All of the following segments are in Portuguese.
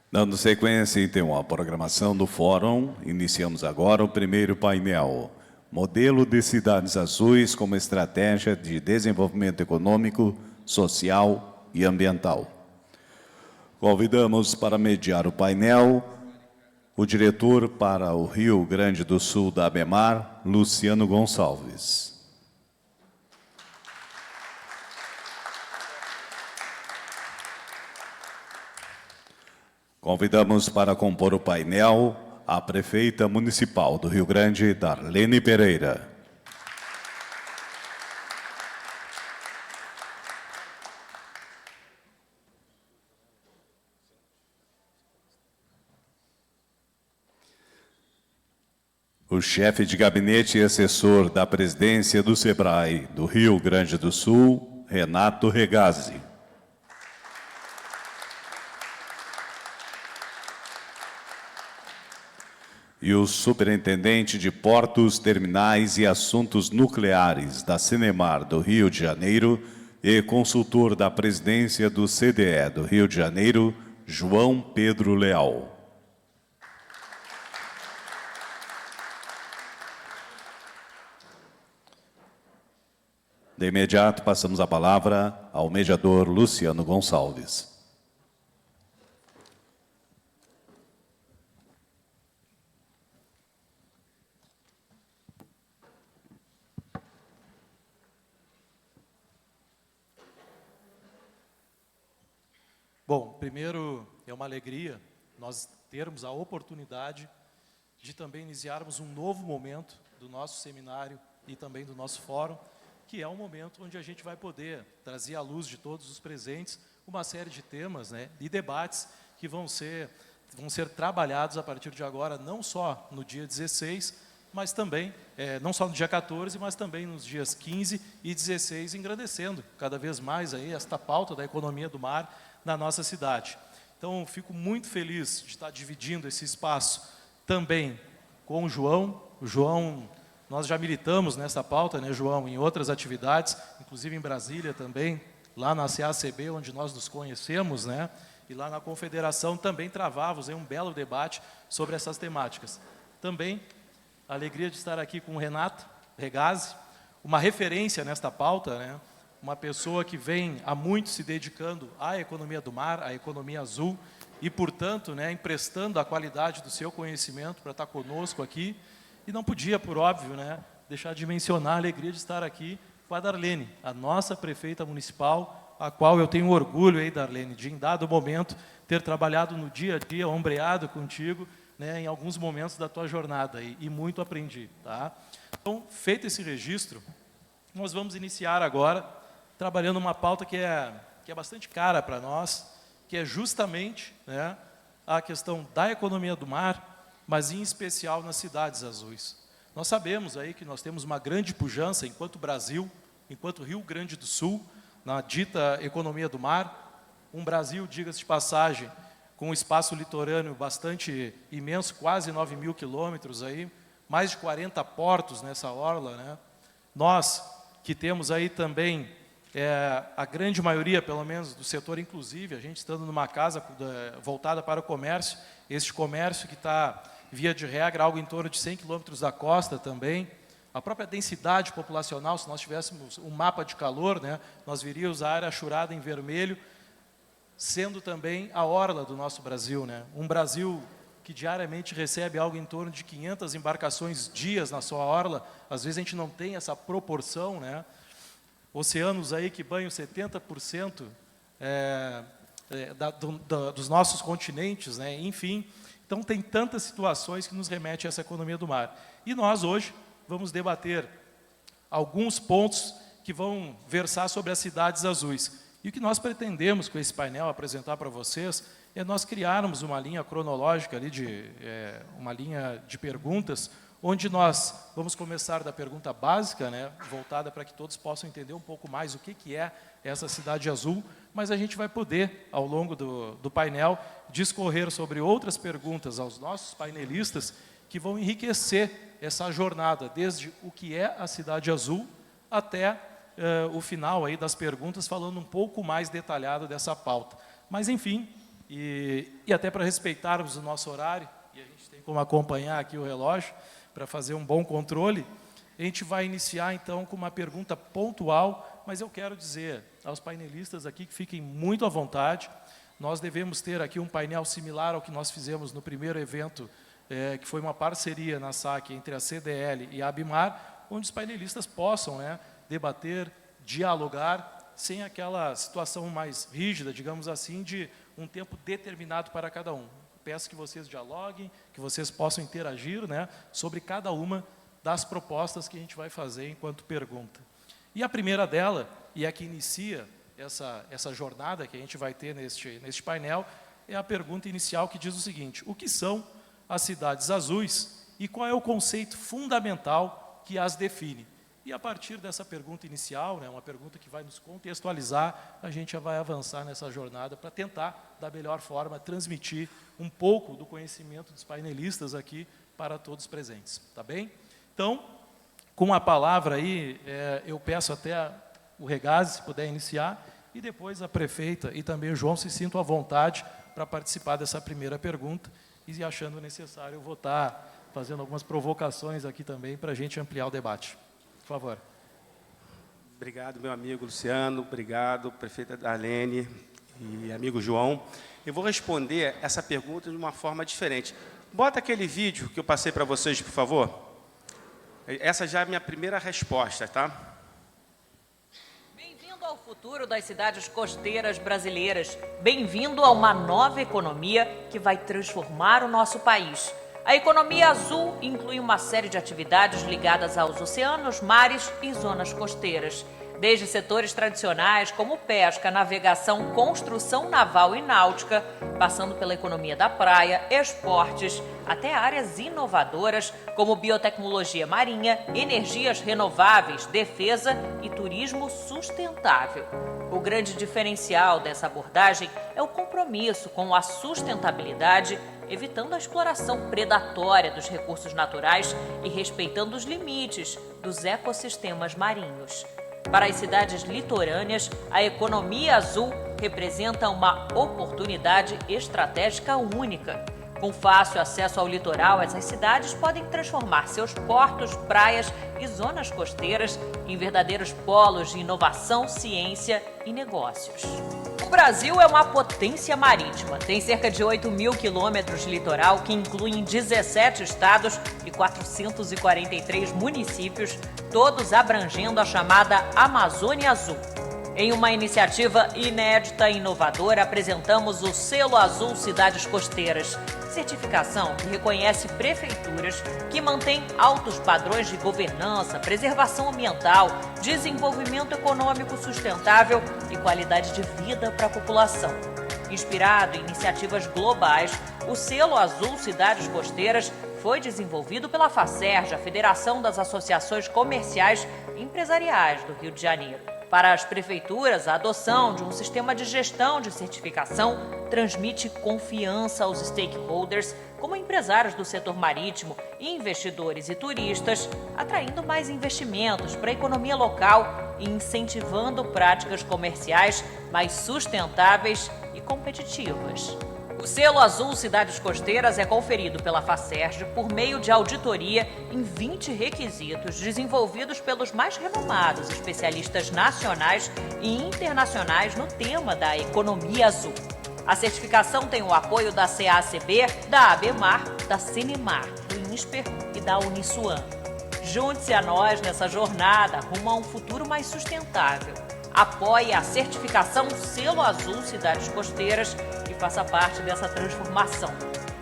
Dando sequência, então, à programação do Fórum, iniciamos agora o primeiro painel. Modelo de cidades azuis como estratégia de desenvolvimento econômico, social e ambiental. Convidamos para mediar o painel o diretor para o Rio Grande do Sul da ABEMAR, Luciano Gonçalves. Convidamos para compor o painel a prefeita municipal do Rio Grande, Darlene Pereira. O chefe de gabinete e assessor da presidência do SEBRAE do Rio Grande do Sul, Renato Regazzi. E o superintendente de Portos, Terminais e Assuntos Nucleares da Cinemar do Rio de Janeiro e consultor da presidência do CDE do Rio de Janeiro, João Pedro Leal. De imediato, passamos a palavra ao mediador Luciano Gonçalves. Bom, primeiro é uma alegria nós termos a oportunidade de também iniciarmos um novo momento do nosso seminário e também do nosso fórum, que é um momento onde a gente vai poder trazer à luz de todos os presentes uma série de temas, né, e debates que vão ser trabalhados a partir de agora, não só no dia 16, mas também, não só no dia 14, mas também nos dias 15 e 16, engrandecendo cada vez mais aí esta pauta da economia do mar na nossa cidade. Então, fico muito feliz de estar dividindo esse espaço também com o João. O João, nós já militamos nessa pauta, né, João, em outras atividades, inclusive em Brasília também, lá na CACB, onde nós nos conhecemos, né, e lá na Confederação também travávamos um belo debate sobre essas temáticas. Também, a alegria de estar aqui com o Renato Regazzi, uma referência nesta pauta, né, uma pessoa que vem há muito se dedicando à economia do mar, à economia azul, e, portanto, né, emprestando a qualidade do seu conhecimento para estar conosco aqui. E não podia, por óbvio, né, deixar de mencionar a alegria de estar aqui com a Darlene, a nossa prefeita municipal, a qual eu tenho orgulho, aí, Darlene, de, em dado momento, ter trabalhado no dia a dia, ombreado contigo, né, em alguns momentos da tua jornada, e muito aprendi. Tá? Então, feito esse registro, nós vamos iniciar agora trabalhando uma pauta que é bastante cara para nós, que é justamente, né, a questão da economia do mar, mas em especial nas cidades azuis. Nós sabemos aí que nós temos uma grande pujança enquanto Brasil, enquanto Rio Grande do Sul, na dita economia do mar, um Brasil, diga-se de passagem, com um espaço litorâneo bastante imenso, quase 9.000 quilômetros aí, mais de 40 portos nessa orla, né? Nós que temos aí também a grande maioria, pelo menos, do setor inclusive, a gente estando numa casa voltada para o comércio, este comércio que está, via de regra, algo em torno de 100 quilômetros da costa também, a própria densidade populacional, se nós tivéssemos um mapa de calor, né, nós viríamos a área achurada em vermelho, sendo também a orla do nosso Brasil, né? Um Brasil que diariamente recebe algo em torno de 500 embarcações dias na sua orla, às vezes a gente não tem essa proporção, né? Oceanos aí que banham 70% dos nossos continentes, né? Enfim, então tem tantas situações que nos remetem a essa economia do mar. E nós hoje vamos debater alguns pontos que vão versar sobre as cidades azuis. E o que nós pretendemos com esse painel apresentar para vocês é nós criarmos uma linha cronológica ali uma linha de perguntas, onde nós vamos começar da pergunta básica, né, voltada para que todos possam entender um pouco mais o que é essa cidade azul, mas a gente vai poder, ao longo do painel, discorrer sobre outras perguntas aos nossos painelistas que vão enriquecer essa jornada, desde o que é a cidade azul até o final aí das perguntas, falando um pouco mais detalhado dessa pauta. Mas, enfim, E até para respeitarmos o nosso horário, e a gente tem como acompanhar aqui o relógio, para fazer um bom controle, a gente vai iniciar, então, com uma pergunta pontual, mas eu quero dizer aos painelistas aqui que fiquem muito à vontade. Nós devemos ter aqui um painel similar ao que nós fizemos no primeiro evento, que foi uma parceria na SAC entre a CDL e a Abimar, onde os painelistas possam, né, debater, dialogar, sem aquela situação mais rígida, digamos assim, de um tempo determinado para cada um. Peço que vocês dialoguem, que vocês possam interagir, né, sobre cada uma das propostas que a gente vai fazer enquanto pergunta. E a primeira dela, e a que inicia essa jornada que a gente vai ter neste painel, é a pergunta inicial que diz o seguinte: o que são as cidades azuis e qual é o conceito fundamental que as define? E a partir dessa pergunta inicial, né, uma pergunta que vai nos contextualizar, a gente já vai avançar nessa jornada para tentar, da melhor forma, transmitir um pouco do conhecimento dos painelistas aqui para todos presentes. Tá bem? Então, com a palavra aí, eu peço até o Regazzi, se puder iniciar, e depois a prefeita e também o João se sintam à vontade para participar dessa primeira pergunta, e achando necessário eu vou estar fazendo algumas provocações aqui também para a gente ampliar o debate. Por favor. Obrigado, meu amigo Luciano, obrigado, prefeita Darlene e amigo João. Eu vou responder essa pergunta de uma forma diferente. Bota aquele vídeo que eu passei para vocês, por favor. Essa já é a minha primeira resposta, tá? Bem-vindo ao futuro das cidades costeiras brasileiras. Bem-vindo a uma nova economia que vai transformar o nosso país. A economia azul inclui uma série de atividades ligadas aos oceanos, mares e zonas costeiras. Desde setores tradicionais como pesca, navegação, construção naval e náutica, passando pela economia da praia, esportes, até áreas inovadoras como biotecnologia marinha, energias renováveis, defesa e turismo sustentável. O grande diferencial dessa abordagem é o compromisso com a sustentabilidade, evitando a exploração predatória dos recursos naturais e respeitando os limites dos ecossistemas marinhos. Para as cidades litorâneas, a economia azul representa uma oportunidade estratégica única. Com fácil acesso ao litoral, essas cidades podem transformar seus portos, praias e zonas costeiras em verdadeiros polos de inovação, ciência e negócios. O Brasil é uma potência marítima. Tem cerca de 8.000 quilômetros de litoral, que incluem 17 estados e 443 municípios, todos abrangendo a chamada Amazônia Azul. Em uma iniciativa inédita e inovadora, apresentamos o Selo Azul Cidades Costeiras, certificação que reconhece prefeituras que mantêm altos padrões de governança, preservação ambiental, desenvolvimento econômico sustentável e qualidade de vida para a população. Inspirado em iniciativas globais, o Selo Azul Cidades Costeiras foi desenvolvido pela FACERJ, a Federação das Associações Comerciais e Empresariais do Rio de Janeiro. Para as prefeituras, a adoção de um sistema de gestão de certificação transmite confiança aos stakeholders, como empresários do setor marítimo, investidores e turistas, atraindo mais investimentos para a economia local e incentivando práticas comerciais mais sustentáveis e competitivas. O Selo Azul Cidades Costeiras é conferido pela FACERJ por meio de auditoria em 20 requisitos desenvolvidos pelos mais renomados especialistas nacionais e internacionais no tema da economia azul. A certificação tem o apoio da CACB, da Abemar, da Cinemar, do INSPER e da Uniswan. Junte-se a nós nessa jornada rumo a um futuro mais sustentável. Apoie a certificação Selo Azul Cidades Costeiras e faça parte dessa transformação.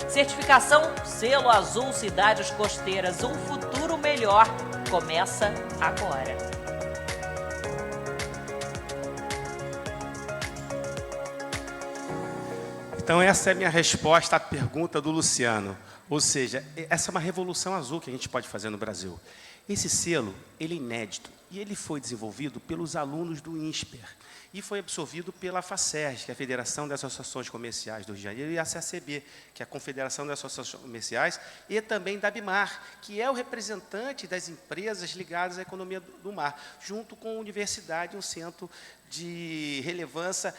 Certificação Selo Azul Cidades Costeiras, um futuro melhor, começa agora. Então, essa é a minha resposta à pergunta do Luciano. Ou seja, essa é uma revolução azul que a gente pode fazer no Brasil. Esse selo, ele é inédito e ele foi desenvolvido pelos alunos do INSPER e foi absorvido pela FACERJ, que é a Federação das Associações Comerciais do Rio de Janeiro, e a CACB, que é a Confederação das Associações Comerciais, e também da Abimar, que é o representante das empresas ligadas à economia do mar, junto com a universidade, um centro de relevância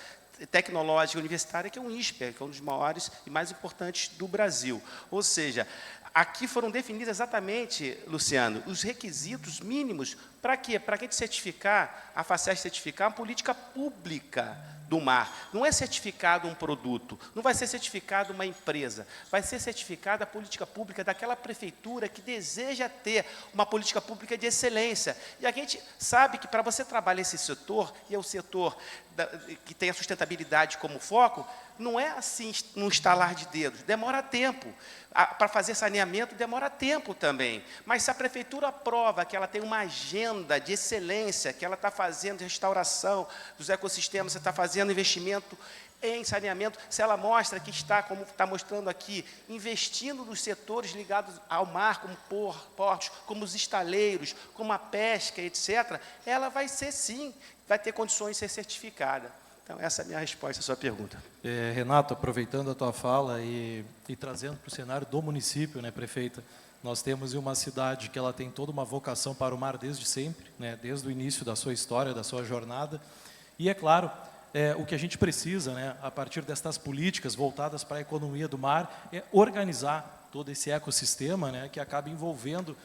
tecnológica universitária, que é o INSPER, que é um dos maiores e mais importantes do Brasil. Ou seja, aqui foram definidos exatamente, Luciano, os requisitos mínimos para quê? Para a gente certificar, a FACEST certificar uma política pública do mar. Não é certificado um produto, não vai ser certificado uma empresa, vai ser certificada a política pública daquela prefeitura que deseja ter uma política pública de excelência. E a gente sabe que para você trabalhar esse setor, e é o setor que tem a sustentabilidade como foco, não é assim, num estalar de dedos, demora tempo. Para fazer saneamento demora tempo também. Mas se a prefeitura aprova que ela tem uma agenda de excelência, que ela está fazendo restauração dos ecossistemas, você está fazendo investimento em saneamento, se ela mostra que está, como está mostrando aqui, investindo nos setores ligados ao mar, como portos, como os estaleiros, como a pesca, etc., ela vai ser, sim, vai ter condições de ser certificada. Então, essa é a minha resposta à sua pergunta. Renato, aproveitando a tua fala e trazendo para o cenário do município, né, prefeita, nós temos uma cidade que ela tem toda uma vocação para o mar desde sempre, né, desde o início da sua história, da sua jornada. E, é claro, o que a gente precisa, né, a partir destas políticas voltadas para a economia do mar, é organizar todo esse ecossistema, né, que acaba envolvendo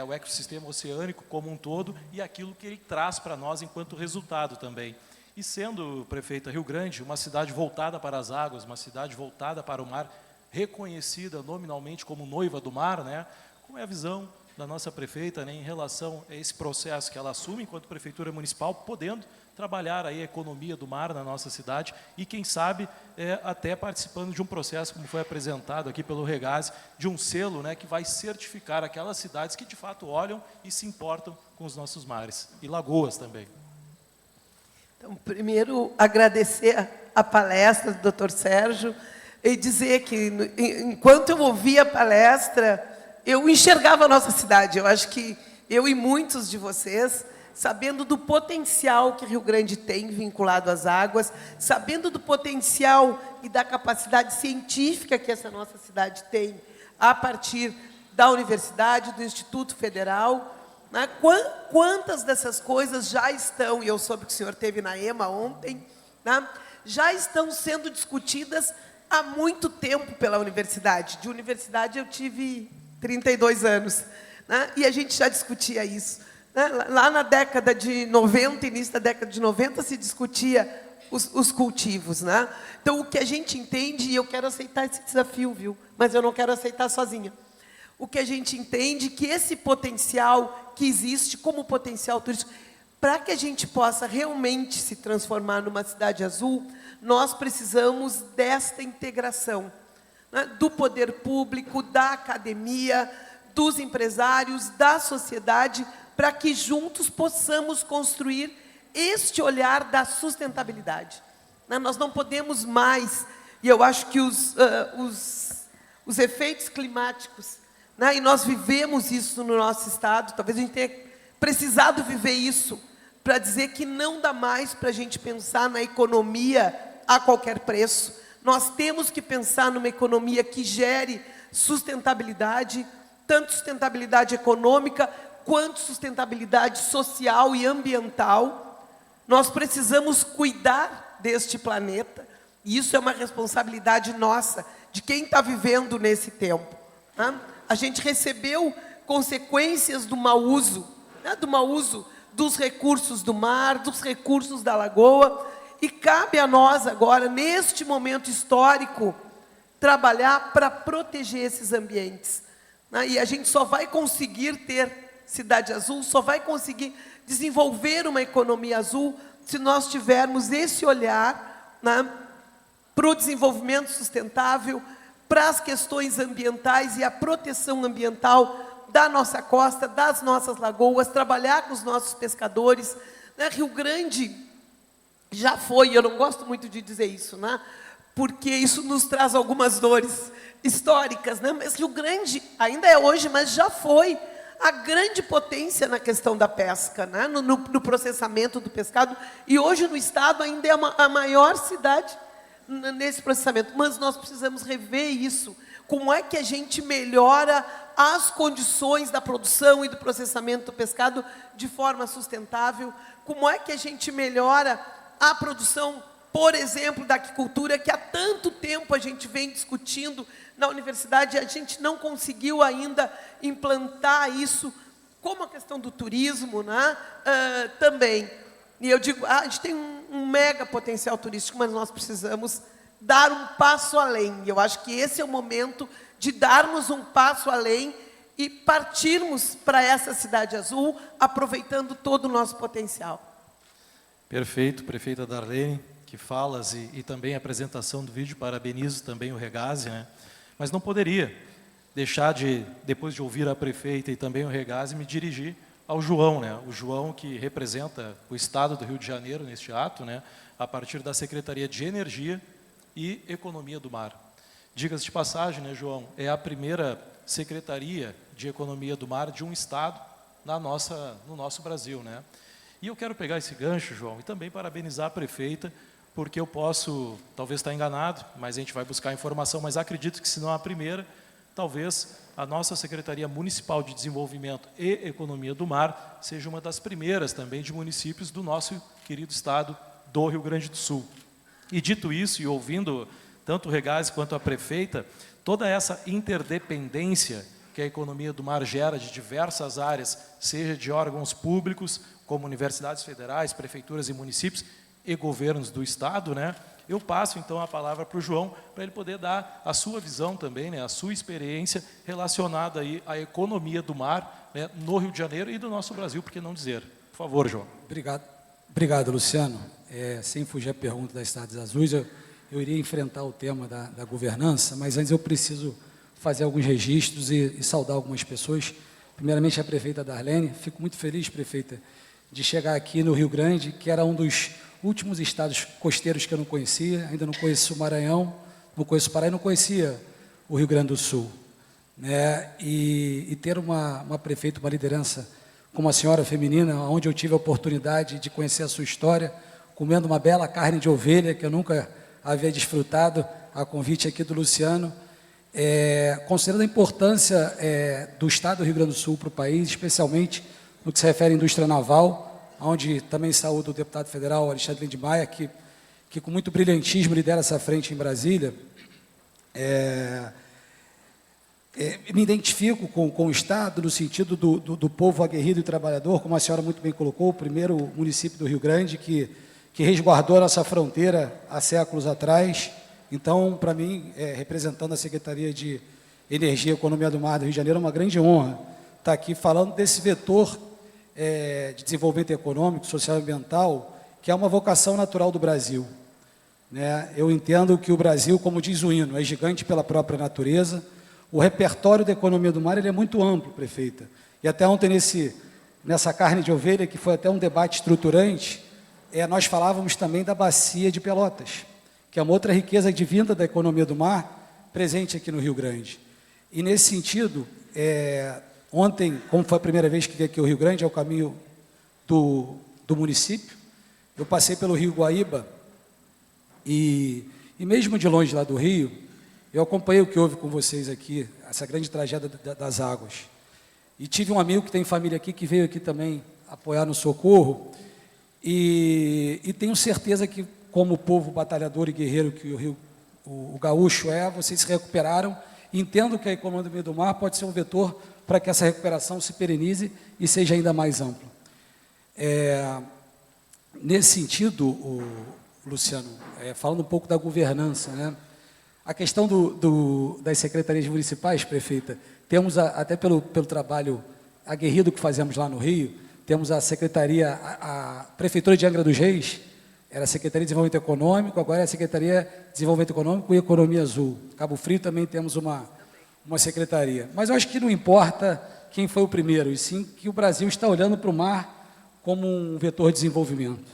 o ecossistema oceânico como um todo e aquilo que ele traz para nós enquanto resultado também. E sendo, prefeita, Rio Grande, uma cidade voltada para as águas, uma cidade voltada para o mar, reconhecida nominalmente como noiva do mar, né? Qual é a visão da nossa prefeita, né, em relação a esse processo que ela assume enquanto prefeitura municipal, podendo trabalhar aí a economia do mar na nossa cidade e, quem sabe, até participando de um processo, como foi apresentado aqui pelo Regase, de um selo, né, que vai certificar aquelas cidades que, de fato, olham e se importam com os nossos mares, e lagoas também. Então, primeiro, agradecer a palestra do Dr. Sérgio e dizer que, enquanto eu ouvia a palestra, eu enxergava a nossa cidade. Eu acho que eu e muitos de vocês, sabendo do potencial que Rio Grande tem vinculado às águas, sabendo do potencial e da capacidade científica que essa nossa cidade tem, a partir da universidade, do Instituto Federal, né? Quantas dessas coisas já estão, e eu soube que o senhor esteve na EMA ontem, né? Já estão sendo discutidas há muito tempo pela universidade. De universidade eu tive 32 anos, né? E a gente já discutia isso. Né? Lá na década de 90, início da década de 90, se discutia os cultivos. Né? Então, o que a gente entende, e eu quero aceitar esse desafio, viu? Mas eu não quero aceitar sozinha. O que a gente entende que esse potencial que existe como potencial turístico, para que a gente possa realmente se transformar numa cidade azul, nós precisamos desta integração, né, do poder público, da academia, dos empresários, da sociedade, para que juntos possamos construir este olhar da sustentabilidade. Né, nós não podemos mais, e eu acho que os efeitos climáticos, né, e nós vivemos isso no nosso estado, talvez a gente tenha precisado viver isso, para dizer que não dá mais para a gente pensar na economia a qualquer preço. Nós temos que pensar numa economia que gere sustentabilidade, tanto sustentabilidade econômica, quanto sustentabilidade social e ambiental. Nós precisamos cuidar deste planeta, e isso é uma responsabilidade nossa, de quem está vivendo nesse tempo. Né? A gente recebeu consequências do mau uso, né? Do mau uso dos recursos do mar, dos recursos da lagoa, e cabe a nós agora, neste momento histórico, trabalhar para proteger esses ambientes. Né? E a gente só vai conseguir ter cidade azul, só vai conseguir desenvolver uma economia azul, se nós tivermos esse olhar, né, para o desenvolvimento sustentável, para as questões ambientais e a proteção ambiental da nossa costa, das nossas lagoas, trabalhar com os nossos pescadores. Né? Rio Grande já foi, eu não gosto muito de dizer isso, né? Porque isso nos traz algumas dores históricas, né? Mas Rio Grande ainda é hoje, mas já foi a grande potência na questão da pesca, né? no processamento do pescado, e hoje no estado ainda é a maior cidade nesse processamento, mas nós precisamos rever isso. Como é que a gente melhora as condições da produção e do processamento do pescado de forma sustentável? Como é que a gente melhora a produção por exemplo, da aquicultura, que há tanto tempo a gente vem discutindo na universidade, e a gente não conseguiu ainda implantar isso, como a questão do turismo, né? Também. E eu digo, a gente tem um mega potencial turístico, mas nós precisamos dar um passo além. E eu acho que esse é o momento de darmos um passo além e partirmos para essa cidade azul, aproveitando todo o nosso potencial. Perfeito, prefeita Darlene, que falas e também a apresentação do vídeo, parabenizo também o Regazzi, né? Mas não poderia deixar de, depois de ouvir a prefeita e também o Regazzi, me dirigir ao João, né? O João que representa o Estado do Rio de Janeiro neste ato, né? A partir da Secretaria de Energia e Economia do Mar. Diga-se de passagem, né, João, é a primeira Secretaria de Economia do Mar de um Estado no nosso Brasil, né? E eu quero pegar esse gancho, João, e também parabenizar a prefeita, porque eu posso, talvez estar enganado, mas a gente vai buscar informação, mas acredito que se não a primeira, talvez a nossa Secretaria Municipal de Desenvolvimento e Economia do Mar seja uma das primeiras também de municípios do nosso querido estado do Rio Grande do Sul. E dito isso, e ouvindo tanto o Regazzi quanto a prefeita, toda essa interdependência que a economia do mar gera de diversas áreas, seja de órgãos públicos, como universidades federais, prefeituras e municípios, e governos do Estado, né? Eu passo, então, a palavra para o João, para ele poder dar a sua visão também, né? A sua experiência relacionada aí à economia do mar, né? No Rio de Janeiro e do nosso Brasil, por que não dizer? Por favor, João. Obrigado, Luciano. Sem fugir à pergunta das Cidades Azuis, eu iria enfrentar o tema da governança, mas antes eu preciso fazer alguns registros e saudar algumas pessoas. Primeiramente, a prefeita Darlene. Fico muito feliz, prefeita, de chegar aqui no Rio Grande, que era um dos últimos estados costeiros que eu não conhecia. Ainda não conheço o Maranhão, não conheço o Pará e não conhecia o Rio Grande do Sul, né? E ter uma prefeita, uma liderança como a senhora feminina, onde eu tive a oportunidade de conhecer a sua história, comendo uma bela carne de ovelha que eu nunca havia desfrutado, a convite aqui do Luciano, considerando a importância do estado do Rio Grande do Sul para o país, especialmente no que se refere à indústria naval, onde também saúdo o deputado federal Alexandre Lindmaia, que com muito brilhantismo lidera essa frente em Brasília. Me identifico com o Estado no sentido do povo aguerrido e trabalhador, como a senhora muito bem colocou, o primeiro município do Rio Grande que resguardou a nossa fronteira há séculos atrás. Então, para mim, representando a Secretaria de Energia e Economia do Mar do Rio de Janeiro, é uma grande honra estar aqui falando desse vetor de desenvolvimento econômico, social e ambiental, que é uma vocação natural do Brasil, né? Eu entendo que o Brasil, como diz o hino, é gigante pela própria natureza. O repertório da economia do mar ele é muito amplo, prefeita. E até ontem, nessa carne de ovelha, que foi até um debate estruturante, nós falávamos também da bacia de Pelotas, que é uma outra riqueza advinda da economia do mar, presente aqui no Rio Grande. E, nesse sentido, ontem, como foi a primeira vez que veio aqui ao Rio Grande, ao caminho do município, eu passei pelo Rio Guaíba e mesmo de longe lá do Rio, eu acompanhei o que houve com vocês aqui, essa grande tragédia das águas. E tive um amigo que tem família aqui, que veio aqui também apoiar no socorro, e tenho certeza que, como povo batalhador e guerreiro que o gaúcho vocês se recuperaram. Entendo que a economia do mar pode ser um vetor para que essa recuperação se perenize e seja ainda mais ampla. Nesse sentido, Luciano, falando um pouco da governança, né? A questão das secretarias municipais, prefeita, temos, até pelo trabalho aguerrido que fazemos lá no Rio, temos a Secretaria, a Prefeitura de Angra dos Reis, era a Secretaria de Desenvolvimento Econômico, agora é a Secretaria de Desenvolvimento Econômico e Economia Azul. Cabo Frio também temos uma secretaria. Mas eu acho que não importa quem foi o primeiro, e sim que o Brasil está olhando para o mar como um vetor de desenvolvimento,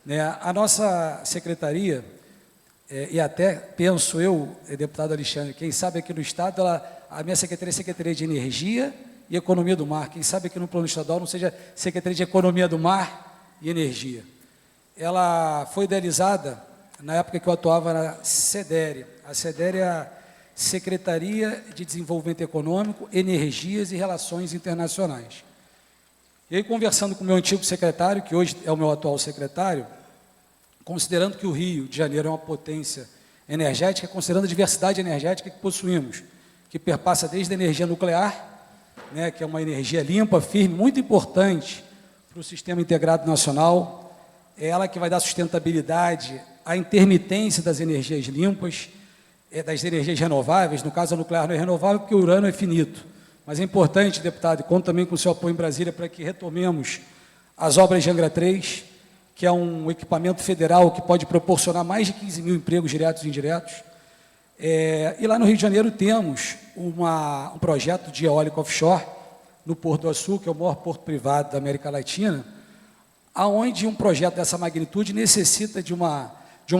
né? A nossa secretaria, e até penso eu, deputado Alexandre, quem sabe aqui no Estado, a minha secretaria é Secretaria de Energia e Economia do Mar. Quem sabe aqui no plano estadual não seja Secretaria de Economia do Mar e Energia. Ela foi idealizada na época que eu atuava na SEDERE. A SEDERE é a Secretaria de Desenvolvimento Econômico, Energias e Relações Internacionais. E aí, conversando com o meu antigo secretário, que hoje é o meu atual secretário, considerando que o Rio de Janeiro é uma potência energética, considerando a diversidade energética que possuímos, que perpassa desde a energia nuclear, né, que é uma energia limpa, firme, muito importante para o sistema integrado nacional, é ela que vai dar sustentabilidade à intermitência das energias limpas, das energias renováveis. No caso, a nuclear não é renovável porque o urânio é finito. Mas é importante, deputado, e conto também com o seu apoio em Brasília para que retomemos as obras de Angra 3, que é um equipamento federal que pode proporcionar mais de 15 mil empregos diretos e indiretos. E lá no Rio de Janeiro temos um projeto de eólico offshore no Porto do Açu, que é o maior porto privado da América Latina, aonde um projeto dessa magnitude necessita de uma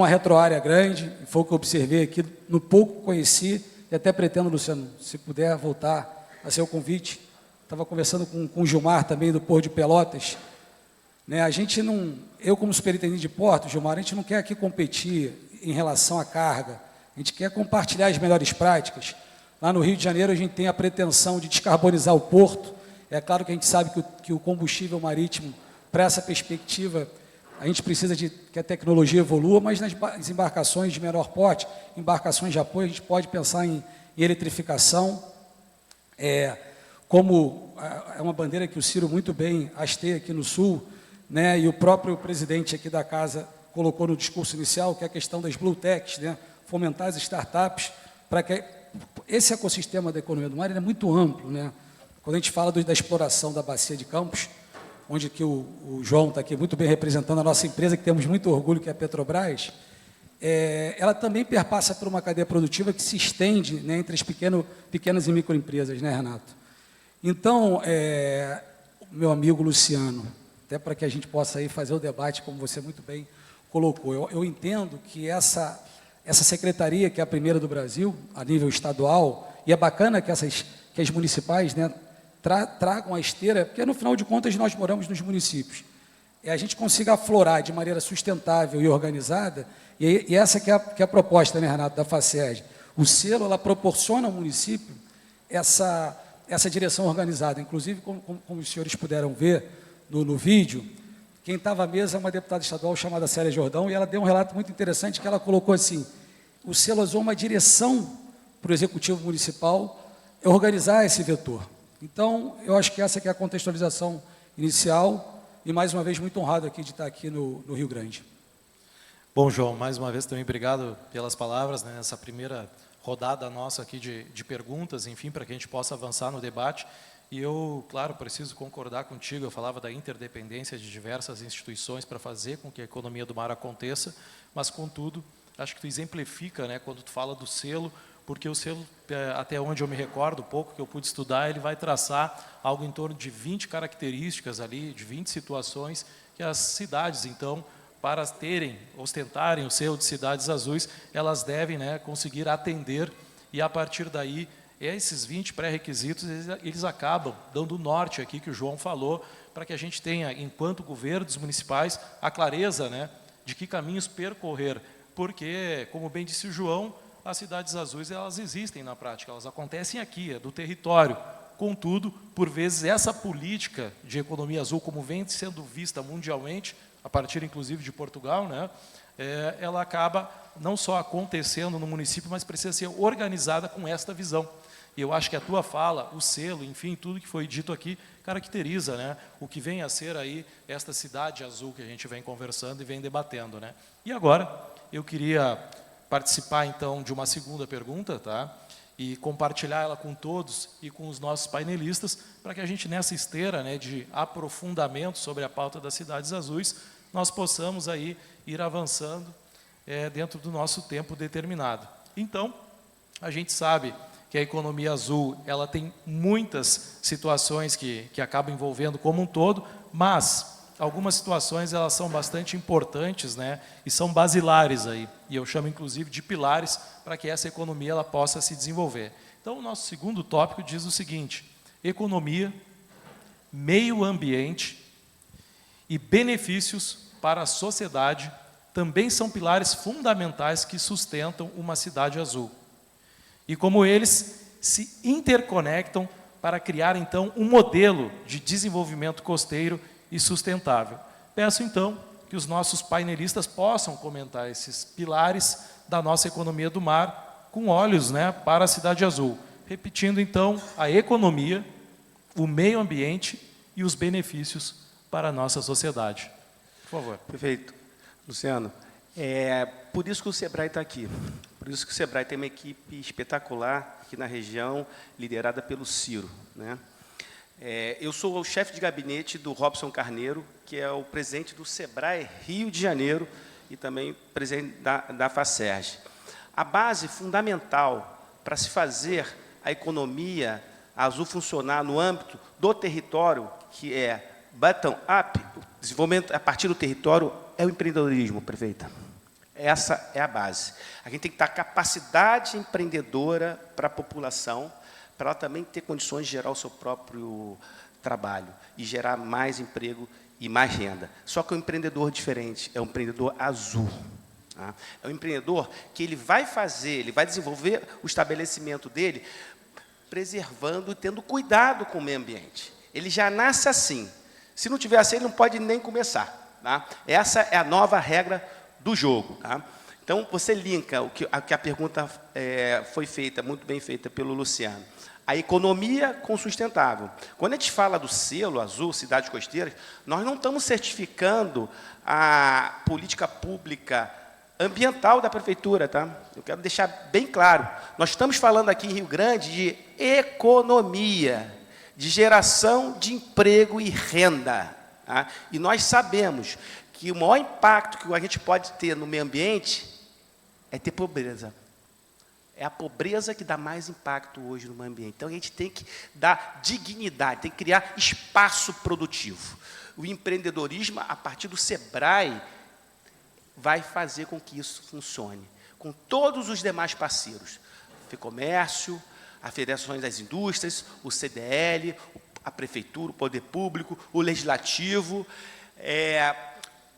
retroárea grande. Foi o que eu observei aqui, no pouco que conheci, e até pretendo, Luciano, se puder voltar a seu convite. Estava conversando com o Gilmar também, do Porto de Pelotas. Né, a gente não, eu como superintendente de portos, Gilmar, a gente não quer aqui competir em relação à carga, a gente quer compartilhar as melhores práticas. Lá no Rio de Janeiro a gente tem a pretensão de descarbonizar o porto. É claro que a gente sabe que o combustível marítimo, para essa perspectiva, a gente precisa de que a tecnologia evolua, mas nas embarcações de menor porte, embarcações de apoio, a gente pode pensar em eletrificação. Como é uma bandeira que o Ciro muito bem hasteia aqui no Sul, né, e o próprio presidente aqui da casa colocou no discurso inicial, que é a questão das Blue Techs, né, fomentar as startups, para que esse ecossistema da economia do mar ele é muito amplo. Né? Quando a gente fala da exploração da Bacia de Campos, onde que o João está aqui muito bem representando a nossa empresa, que temos muito orgulho, que é a Petrobras, ela também perpassa por uma cadeia produtiva que se estende, né, entre as pequenas e microempresas, né, Renato? Então, meu amigo Luciano, até para que a gente possa aí fazer o debate, como você muito bem colocou, eu entendo que essa secretaria, que é a primeira do Brasil, a nível estadual, e é bacana que as municipais, né, tragam a esteira, porque, no final de contas, nós moramos nos municípios. A gente consiga aflorar de maneira sustentável e organizada, e essa que é a proposta, né, Renato, da FACED. O selo, ela proporciona ao município essa direção organizada. Inclusive, como os senhores puderam ver no vídeo, quem estava à mesa é uma deputada estadual chamada Célia Jordão, e ela deu um relato muito interessante, que ela colocou assim: o selo usou uma direção para o Executivo Municipal organizar esse vetor. Então, eu acho que essa que é a contextualização inicial, e mais uma vez muito honrado aqui de estar aqui no Rio Grande. Bom, João, mais uma vez também obrigado pelas palavras, né, nessa primeira rodada nossa aqui de perguntas, enfim, para que a gente possa avançar no debate. E eu, claro, preciso concordar contigo, eu falava da interdependência de diversas instituições para fazer com que a economia do mar aconteça, mas, contudo, acho que tu exemplifica, né, quando tu fala do selo, porque o selo, até onde eu me recordo, o pouco que eu pude estudar, ele vai traçar algo em torno de 20 características ali, de 20 situações, que as cidades, então, para ostentarem o selo de cidades azuis, elas devem, né, conseguir atender, e a partir daí, esses 20 pré-requisitos, eles acabam dando o norte aqui, que o João falou, para que a gente tenha, enquanto governos municipais, a clareza, né, de que caminhos percorrer, porque, como bem disse o João, as cidades azuis, elas existem na prática, elas acontecem aqui, do território. Contudo, por vezes, essa política de economia azul, como vem sendo vista mundialmente, a partir, inclusive, de Portugal, né, ela acaba não só acontecendo no município, mas precisa ser organizada com esta visão. E eu acho que a tua fala, o selo, enfim, tudo que foi dito aqui, caracteriza, né, o que vem a ser aí esta cidade azul que a gente vem conversando e vem debatendo, né? E agora, eu queria participar, então, de uma segunda pergunta, tá? E compartilhar ela com todos e com os nossos painelistas, para que a gente, nessa esteira, né, de aprofundamento sobre a pauta das cidades azuis, nós possamos aí ir avançando dentro do nosso tempo determinado. Então, a gente sabe que a economia azul, ela tem muitas situações que acabam envolvendo como um todo, mas algumas situações elas são bastante importantes, né, e são basilares aí, e eu chamo inclusive de pilares para que essa economia ela possa se desenvolver. Então, o nosso segundo tópico diz o seguinte: economia, meio ambiente e benefícios para a sociedade também são pilares fundamentais que sustentam uma cidade azul. E como eles se interconectam para criar, então, um modelo de desenvolvimento costeiro e sustentável. Peço, então, que que os nossos painelistas possam comentar esses pilares da nossa economia do mar com olhos, né, para a Cidade Azul. Repetindo, então, a economia, o meio ambiente e os benefícios para a nossa sociedade. Por favor. Perfeito. Luciano, por isso que o SEBRAE está aqui. Por isso que o SEBRAE tem uma equipe espetacular aqui na região, liderada pelo Ciro, né? Eu sou o chefe de gabinete do Robson Carneiro, que é o presidente do SEBRAE Rio de Janeiro e também presidente da FACERJ. A base fundamental para se fazer a economia azul funcionar no âmbito do território, que é bottom-up, desenvolvimento a partir do território, é o empreendedorismo, prefeita. Essa é a base. A gente tem que dar capacidade empreendedora para a população, para ela também ter condições de gerar o seu próprio trabalho e gerar mais emprego e mais renda. Só que é um empreendedor diferente, é um empreendedor azul. Tá? É um empreendedor que ele vai desenvolver o estabelecimento dele preservando e tendo cuidado com o meio ambiente. Ele já nasce assim. Se não tiver assim, ele não pode nem começar. Tá? Essa é a nova regra do jogo. Tá? Então, você linka a pergunta foi feita, muito bem feita pelo Luciano. A economia com sustentável. Quando a gente fala do selo azul, cidades costeiras, nós não estamos certificando a política pública ambiental da prefeitura, tá? Eu quero deixar bem claro. Nós estamos falando aqui em Rio Grande de economia, de geração de emprego e renda. Tá? E nós sabemos que o maior impacto que a gente pode ter no meio ambiente é ter pobreza. É a pobreza que dá mais impacto hoje no meio ambiente. Então, a gente tem que dar dignidade, tem que criar espaço produtivo. O empreendedorismo, a partir do SEBRAE, vai fazer com que isso funcione, com todos os demais parceiros. O FEComércio, a Federação das Indústrias, o CDL, a Prefeitura, o Poder Público, o Legislativo,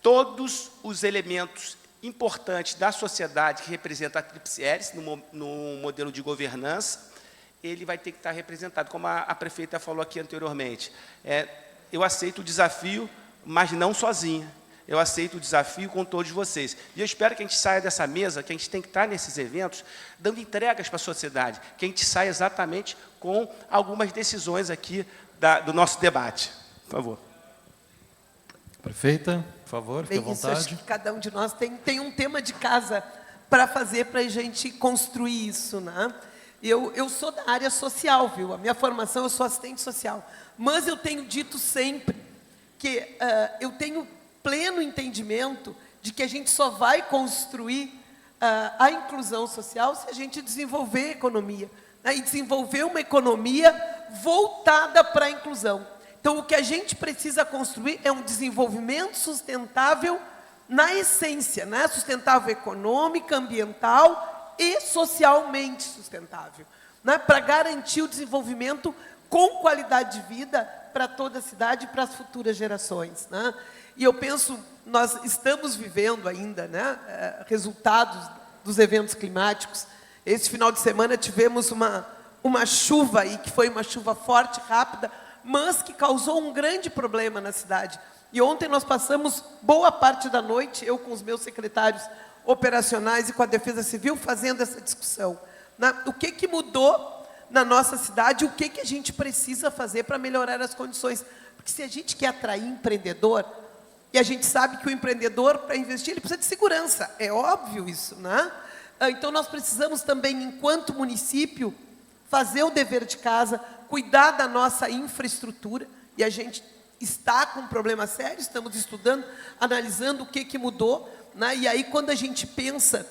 todos os elementos importante da sociedade que representa a tríplice hélice no modelo de governança, ele vai ter que estar representado, como a prefeita falou aqui anteriormente. Eu aceito o desafio, mas não sozinha. Eu aceito o desafio com todos vocês. E eu espero que a gente saia dessa mesa, que a gente tem que estar nesses eventos, dando entregas para a sociedade, que a gente saia exatamente com algumas decisões aqui do nosso debate. Por favor. Prefeita, por favor, fique à vontade. Acho que cada um de nós tem um tema de casa para fazer, para a gente construir isso, né? Eu sou da área social, viu? A minha formação, eu sou assistente social. Mas eu tenho dito sempre que eu tenho pleno entendimento de que a gente só vai construir a inclusão social se a gente desenvolver a economia, né? E desenvolver uma economia voltada para a inclusão. Então, o que a gente precisa construir é um desenvolvimento sustentável na essência, né? Sustentável econômica, ambiental e socialmente sustentável, né? Para garantir o desenvolvimento com qualidade de vida para toda a cidade e para as futuras gerações, né? E eu penso, nós estamos vivendo ainda, né, resultados dos eventos climáticos. Esse final de semana tivemos uma chuva aí, que foi uma chuva forte, rápida, mas que causou um grande problema na cidade. E ontem nós passamos boa parte da noite, eu com os meus secretários operacionais e com a Defesa Civil, fazendo essa discussão. O que mudou na nossa cidade, o que a gente precisa fazer para melhorar as condições. Porque se a gente quer atrair empreendedor, e a gente sabe que o empreendedor, para investir, ele precisa de segurança, é óbvio isso, né? Então, nós precisamos também, enquanto município, fazer o dever de casa, cuidar da nossa infraestrutura, e a gente está com um problema sério, estamos estudando, analisando o que mudou, né? E aí, quando a gente pensa,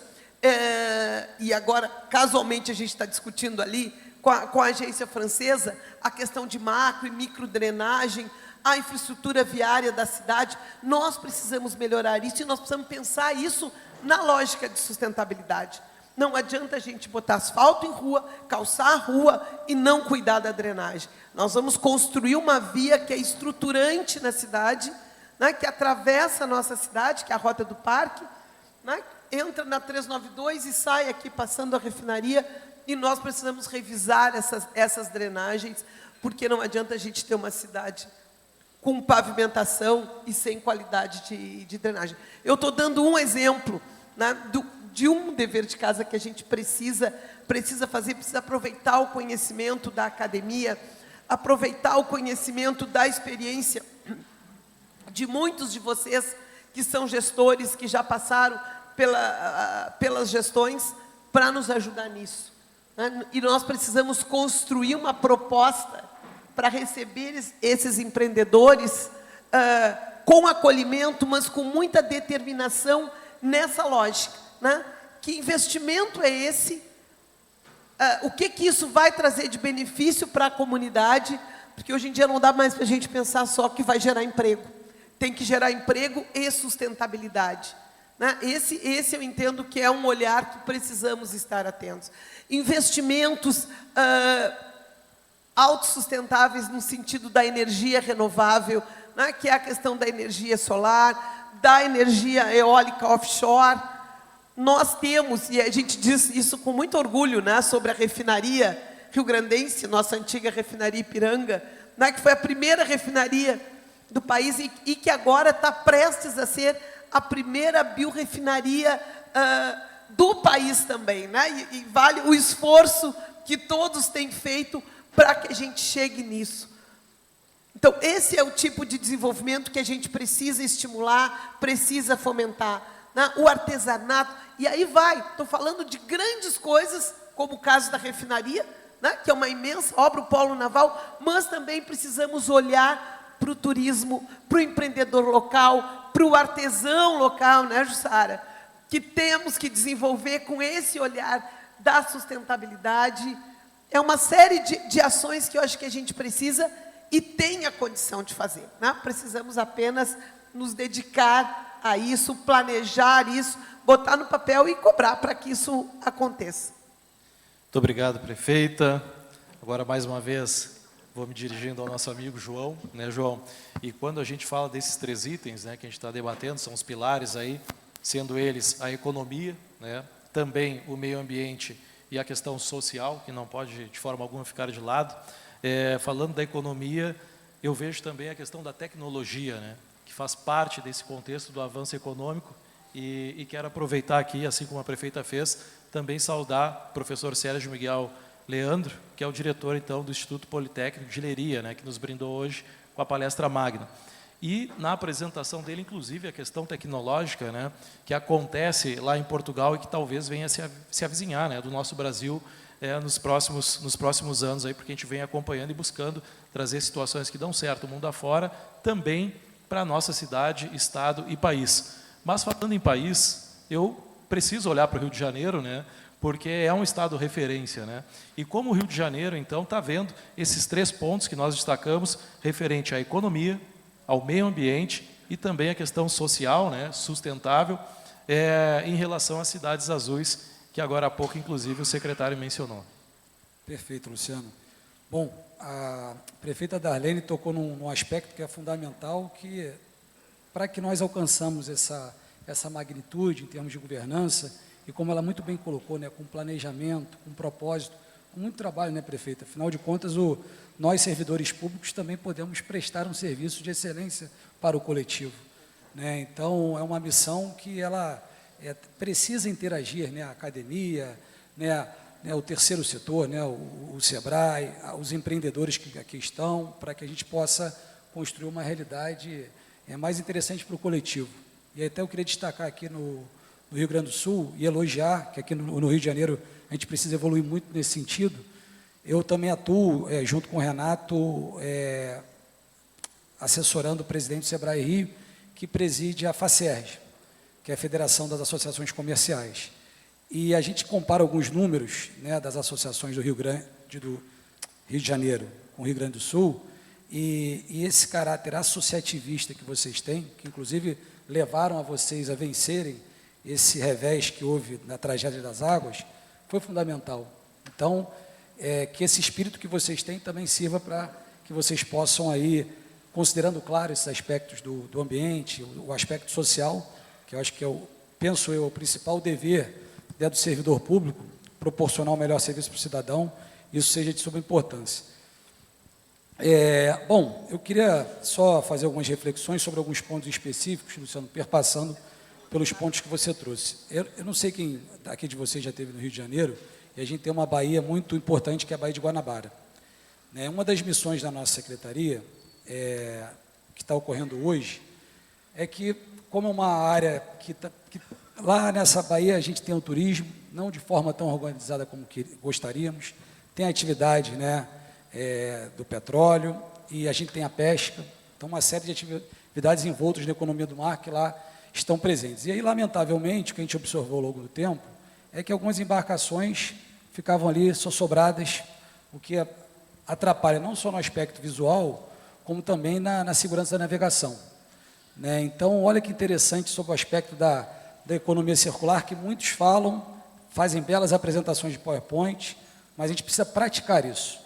e agora, casualmente, a gente está discutindo ali, com a agência francesa, a questão de macro e micro drenagem, a infraestrutura viária da cidade, nós precisamos melhorar isso e nós precisamos pensar isso na lógica de sustentabilidade. Não adianta a gente botar asfalto em rua, calçar a rua e não cuidar da drenagem. Nós vamos construir uma via que é estruturante na cidade, né, que atravessa a nossa cidade, que é a Rota do Parque, né, entra na 392 e sai aqui passando a refinaria, e nós precisamos revisar essas drenagens, porque não adianta a gente ter uma cidade com pavimentação e sem qualidade de drenagem. Eu estou dando um exemplo, né, de um dever de casa que a gente precisa fazer, precisa aproveitar o conhecimento da academia, aproveitar o conhecimento da experiência de muitos de vocês que são gestores, que já passaram pelas gestões, para nos ajudar nisso, né? E nós precisamos construir uma proposta para receber esses empreendedores com acolhimento, mas com muita determinação nessa lógica, né? Que investimento é esse? O que isso vai trazer de benefício para a comunidade? Porque hoje em dia não dá mais para a gente pensar só que vai gerar emprego. Tem que gerar emprego e sustentabilidade, né? Esse eu entendo que é um olhar que precisamos estar atentos. Investimentos autossustentáveis no sentido da energia renovável, né, que é a questão da energia solar, da energia eólica offshore. Nós temos, e a gente diz isso com muito orgulho, né, sobre a refinaria rio-grandense, nossa antiga refinaria Ipiranga, né, que foi a primeira refinaria do país e que agora está prestes a ser a primeira biorefinaria do país também, né? E vale o esforço que todos têm feito para que a gente chegue nisso. Então, esse é o tipo de desenvolvimento que a gente precisa estimular, precisa fomentar, né? O artesanato, e aí estou falando de grandes coisas, como o caso da refinaria, né? Que é uma imensa obra, o polo naval, mas também precisamos olhar para o turismo, para o empreendedor local, para o artesão local, né, Jussara? Que temos que desenvolver com esse olhar da sustentabilidade. É uma série de ações que eu acho que a gente precisa e tem a condição de fazer, né? Precisamos apenas nos dedicar a isso, planejar isso, botar no papel e cobrar para que isso aconteça. Muito obrigado, prefeita. Agora, mais uma vez, vou me dirigindo ao nosso amigo João, né, João? E quando a gente fala desses 3 itens, né, que a gente está debatendo, são os pilares aí, sendo eles a economia, né, também o meio ambiente e a questão social, que não pode de forma alguma ficar de lado. Falando da economia, eu vejo também a questão da tecnologia, né, que faz parte desse contexto do avanço econômico, e quero aproveitar aqui, assim como a prefeita fez, também saudar o professor Sérgio Miguel Leandro, que é o diretor, então, do Instituto Politécnico de Leiria, né, que nos brindou hoje com a palestra magna. E, na apresentação dele, inclusive, a questão tecnológica, né, que acontece lá em Portugal e que talvez venha se avizinhar, né, do nosso Brasil nos próximos anos, aí, porque a gente vem acompanhando e buscando trazer situações que dão certo mundo afora, também para a nossa cidade, estado e país. Mas, falando em país, eu preciso olhar para o Rio de Janeiro, né, porque é um estado referência, né? E como o Rio de Janeiro, então, está vendo esses 3 pontos que nós destacamos, referente à economia, ao meio ambiente e também a questão social, né, sustentável, em relação às cidades azuis, que agora há pouco, inclusive, o secretário mencionou. Perfeito, Luciano. Bom, a prefeita Darlene tocou num aspecto que é fundamental, que para que nós alcançamos essa magnitude em termos de governança, e como ela muito bem colocou, né, com planejamento, com propósito, com muito trabalho, né, prefeita? Afinal de contas, nós, servidores públicos, também podemos prestar um serviço de excelência para o coletivo, né? Então, é uma missão que ela precisa interagir, né, a academia, né, o terceiro setor, né, o SEBRAE, os empreendedores que aqui estão, para que a gente possa construir uma realidade mais interessante para o coletivo. E até eu queria destacar aqui no Rio Grande do Sul e elogiar que aqui no Rio de Janeiro a gente precisa evoluir muito nesse sentido. Eu também atuo, junto com o Renato, assessorando o presidente do SEBRAE Rio, que preside a FACERJ, que é a Federação das Associações Comerciais. E a gente compara alguns números, né, das associações do Rio de Janeiro com o Rio Grande do Sul, e esse caráter associativista que vocês têm, que inclusive levaram a vocês a vencerem esse revés que houve na tragédia das águas, foi fundamental. Então, que esse espírito que vocês têm também sirva para que vocês possam aí, considerando, claro, esses aspectos do ambiente, o aspecto social, que eu acho que penso eu, o principal dever do servidor público, proporcionar o melhor serviço para o cidadão, isso seja de suma importância. Bom, eu queria só fazer algumas reflexões sobre alguns pontos específicos, Luciano, perpassando pelos pontos que você trouxe. Eu não sei quem aqui de vocês já esteve no Rio de Janeiro, e a gente tem uma baía muito importante, que é a Baía de Guanabara. Né? Uma das missões da nossa secretaria, que está ocorrendo hoje, é que, como é uma área que lá nessa baía a gente tem o turismo, não de forma tão organizada como gostaríamos, tem a atividade, né, do petróleo, e a gente tem a pesca, então uma série de atividades envoltas na economia do mar que lá estão presentes. E aí, lamentavelmente, o que a gente observou ao longo do tempo é que algumas embarcações ficavam ali sossobradas, o que atrapalha não só no aspecto visual, como também na segurança da navegação. Né? Então, olha que interessante sobre o aspecto da economia circular, que muitos falam, fazem belas apresentações de PowerPoint, mas a gente precisa praticar isso.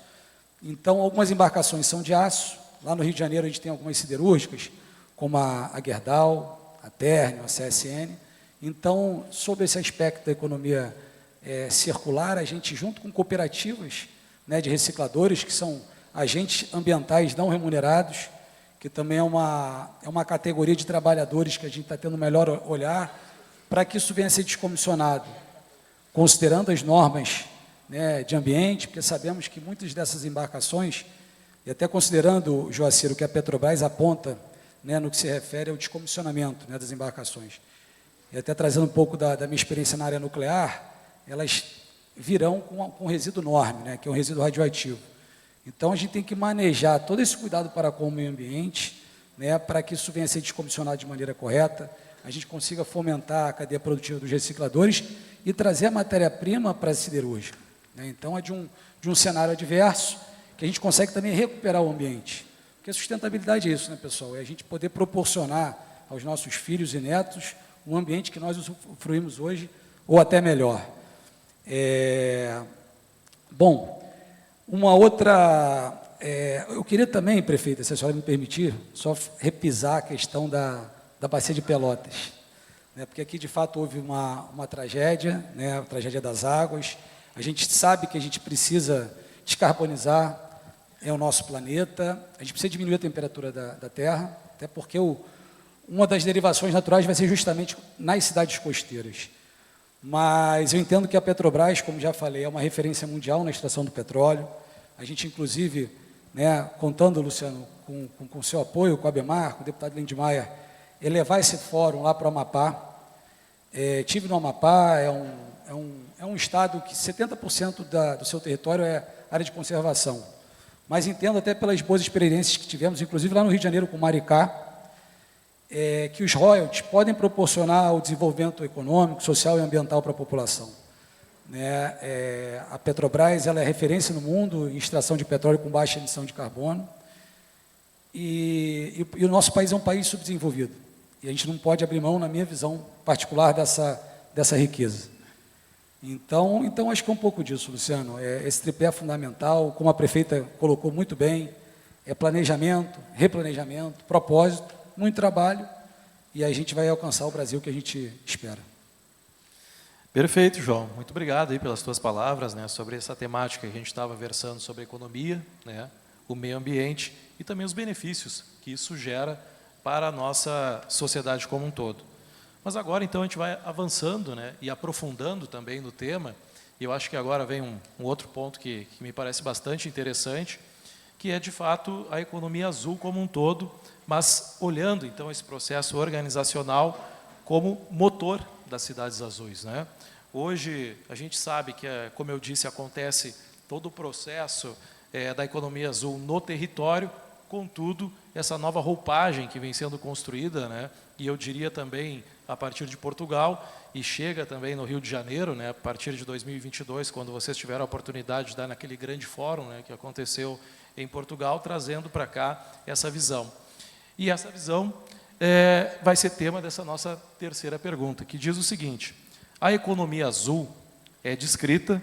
Então, algumas embarcações são de aço. Lá no Rio de Janeiro a gente tem algumas siderúrgicas, como a Gerdau, a Térnio, a CSN. Então, sobre esse aspecto da economia circular, a gente, junto com cooperativas, né, de recicladores, que são agentes ambientais não remunerados, que também é uma categoria de trabalhadores que a gente está tendo um melhor olhar, para que isso venha a ser descomissionado, considerando as normas, né, de ambiente, porque sabemos que muitas dessas embarcações, e até considerando, Joacir, o que a Petrobras aponta, né, no que se refere ao descomissionamento, né, das embarcações, e até trazendo um pouco da minha experiência na área nuclear, elas virão com um resíduo enorme, né, que é um resíduo radioativo. Então, a gente tem que manejar todo esse cuidado para com o meio ambiente, né, para que isso venha a ser descomissionado de maneira correta, a gente consiga fomentar a cadeia produtiva dos recicladores e trazer a matéria-prima para a siderúrgica. Né? Então, é de um cenário adverso que a gente consegue também recuperar o ambiente. Porque a sustentabilidade é isso, né, pessoal? É a gente poder proporcionar aos nossos filhos e netos um ambiente que nós usufruímos hoje, ou até melhor. Bom, uma outra... eu queria também, prefeita, se a senhora me permitir, só repisar a questão da Bacia de Pelotas. Né, porque aqui, de fato, houve uma tragédia, né, a tragédia das águas. A gente sabe que a gente precisa descarbonizar o nosso planeta, a gente precisa diminuir a temperatura da Terra, até porque uma das derivações naturais vai ser justamente nas cidades costeiras. Mas eu entendo que a Petrobras, como já falei, é uma referência mundial na extração do petróleo. A gente, inclusive, né, contando, Luciano, com o seu apoio, com a ABEMAR, com o deputado Lindmeier, elevar esse fórum lá para o Amapá. Tive no Amapá, é um estado que 70% do seu território é área de conservação. Mas entendo até pelas boas experiências que tivemos, inclusive lá no Rio de Janeiro com Maricá, que os royalties podem proporcionar o desenvolvimento econômico, social e ambiental para a população. Né? A Petrobras ela é referência no mundo em extração de petróleo com baixa emissão de carbono, e o nosso país é um país subdesenvolvido, e a gente não pode abrir mão, na minha visão particular, dessa riqueza. Então, acho que é um pouco disso, Luciano. Esse tripé é fundamental, como a prefeita colocou muito bem, planejamento, replanejamento, propósito, muito trabalho, e a gente vai alcançar o Brasil que a gente espera. Perfeito, João. Muito obrigado aí pelas tuas palavras, né, sobre essa temática que a gente estava versando sobre a economia, né, o meio ambiente e também os benefícios que isso gera para a nossa sociedade como um todo. Mas agora, então, a gente vai avançando, né, e aprofundando também no tema, e eu acho que agora vem um outro ponto que me parece bastante interessante, que é, de fato, a economia azul como um todo, mas olhando, então, esse processo organizacional como motor das cidades azuis. Né? Hoje, a gente sabe que, como eu disse, acontece todo o processo da economia azul no território, contudo, essa nova roupagem que vem sendo construída, né, e eu diria também a partir de Portugal, e chega também no Rio de Janeiro, né, a partir de 2022, quando vocês tiveram a oportunidade de dar naquele grande fórum, né, que aconteceu em Portugal, trazendo para cá essa visão. E essa visão vai ser tema dessa nossa terceira pergunta, que diz o seguinte: a economia azul é descrita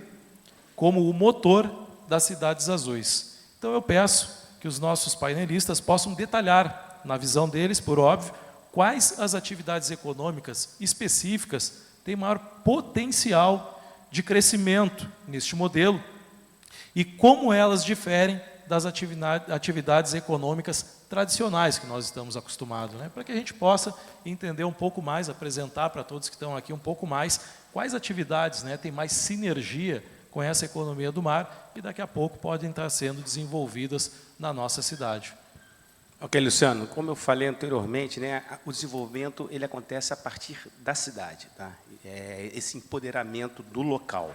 como o motor das cidades azuis. Então eu peço que os nossos painelistas possam detalhar, na visão deles, por óbvio, quais as atividades econômicas específicas têm maior potencial de crescimento neste modelo e como elas diferem das atividades econômicas tradicionais que nós estamos acostumados, né? Para que a gente possa entender um pouco mais, apresentar para todos que estão aqui um pouco mais quais atividades, né, têm mais sinergia com essa economia do mar e daqui a pouco podem estar sendo desenvolvidas na nossa cidade. Ok, Luciano, como eu falei anteriormente, né, o desenvolvimento ele acontece a partir da cidade, tá? Esse empoderamento do local.